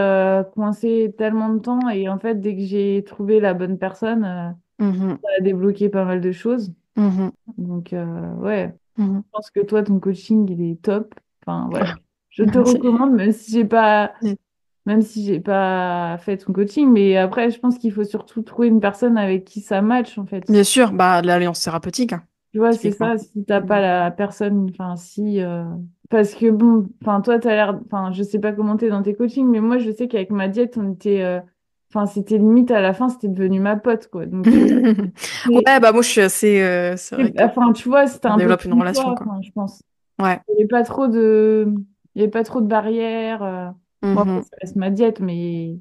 coincée tellement de temps et en fait, dès que j'ai trouvé la bonne personne, Mhm. ça a débloqué pas mal de choses. Mhm. Donc ouais, Mhm. je pense que toi, ton coaching, il est top. Enfin voilà, Ah, je te merci. recommande, même si j'ai pas fait ton coaching, mais après, je pense qu'il faut surtout trouver une personne avec qui ça match en fait. Bien sûr, bah, l'alliance thérapeutique, hein, Tu vois, c'est typiquement. ça, si t'as pas Mhm. la personne, enfin, si. Parce que bon, enfin, toi, t'as l'air. Enfin, je sais pas comment t'es dans tes coachings, mais moi, je sais qu'avec ma diète, on était. Enfin, c'était limite à la fin, c'était devenu ma pote, quoi. Donc, et- Ouais, bah, moi, je suis assez... c'est vrai que enfin, tu vois, c'était on un peu développe une comme relation, toi, quoi. enfin, je pense. Ouais. Il n'y avait pas trop de. Il y avait pas trop de barrières. Bon, après, Mhm. ça reste ma diète, mais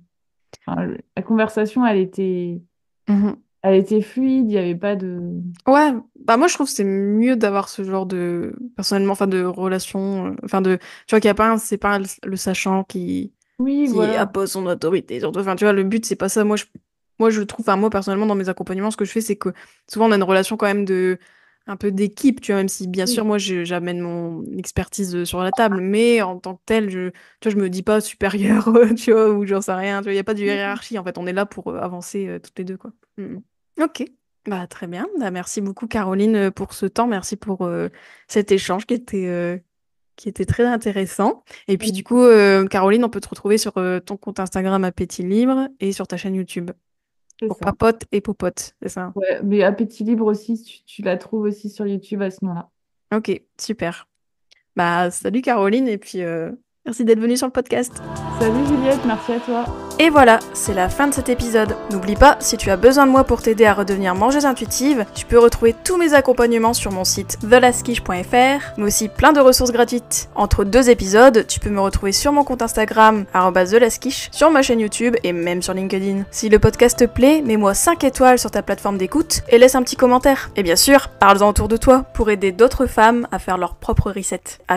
enfin, la conversation, Mhm. elle était fluide, il n'y avait pas de. Ouais, bah moi je trouve que c'est mieux d'avoir ce genre de personnellement enfin de relation enfin de tu vois qu'il y a pas c'est pas le sachant Oui, qui voilà. appose son autorité sur toi. Enfin tu vois le but c'est pas ça. Moi je trouve enfin moi personnellement dans mes accompagnements ce que je fais c'est que souvent on a une relation quand même de un peu d'équipe, tu vois, même si bien sûr Oui. moi j'amène mon expertise sur la table, mais en tant que tel tu vois je me dis pas supérieur tu vois ou j'en sais rien, tu vois, il y a pas de hiérarchie en fait, on est là pour avancer toutes les deux quoi. Mm. Ok. Bah, très bien. Bah, merci beaucoup, Caroline, pour ce temps. Merci pour cet échange qui était très intéressant. Et puis, du coup, Caroline, on peut te retrouver sur ton compte Instagram Appétit Libre et sur ta chaîne YouTube C'est pour ça. Papote et Popote. C'est ça? Ouais, mais Appétit libre aussi, tu la trouves aussi sur YouTube à ce nom-là. Ok, super. Bah, salut, Caroline. Et puis, merci d'être venue sur le podcast. Salut Juliette, merci à toi. Et voilà, c'est la fin de cet épisode. N'oublie pas, si tu as besoin de moi pour t'aider à redevenir mangeuse intuitive, tu peux retrouver tous mes accompagnements sur mon site thelaskish.fr, mais aussi plein de ressources gratuites. Entre deux épisodes, tu peux me retrouver sur mon compte Instagram, @thelaskish, sur ma chaîne YouTube et même sur LinkedIn. Si le podcast te plaît, mets-moi 5 étoiles sur ta plateforme d'écoute et laisse un petit commentaire. Et bien sûr, parle-en autour de toi pour aider d'autres femmes à faire leur propre reset. À bientôt.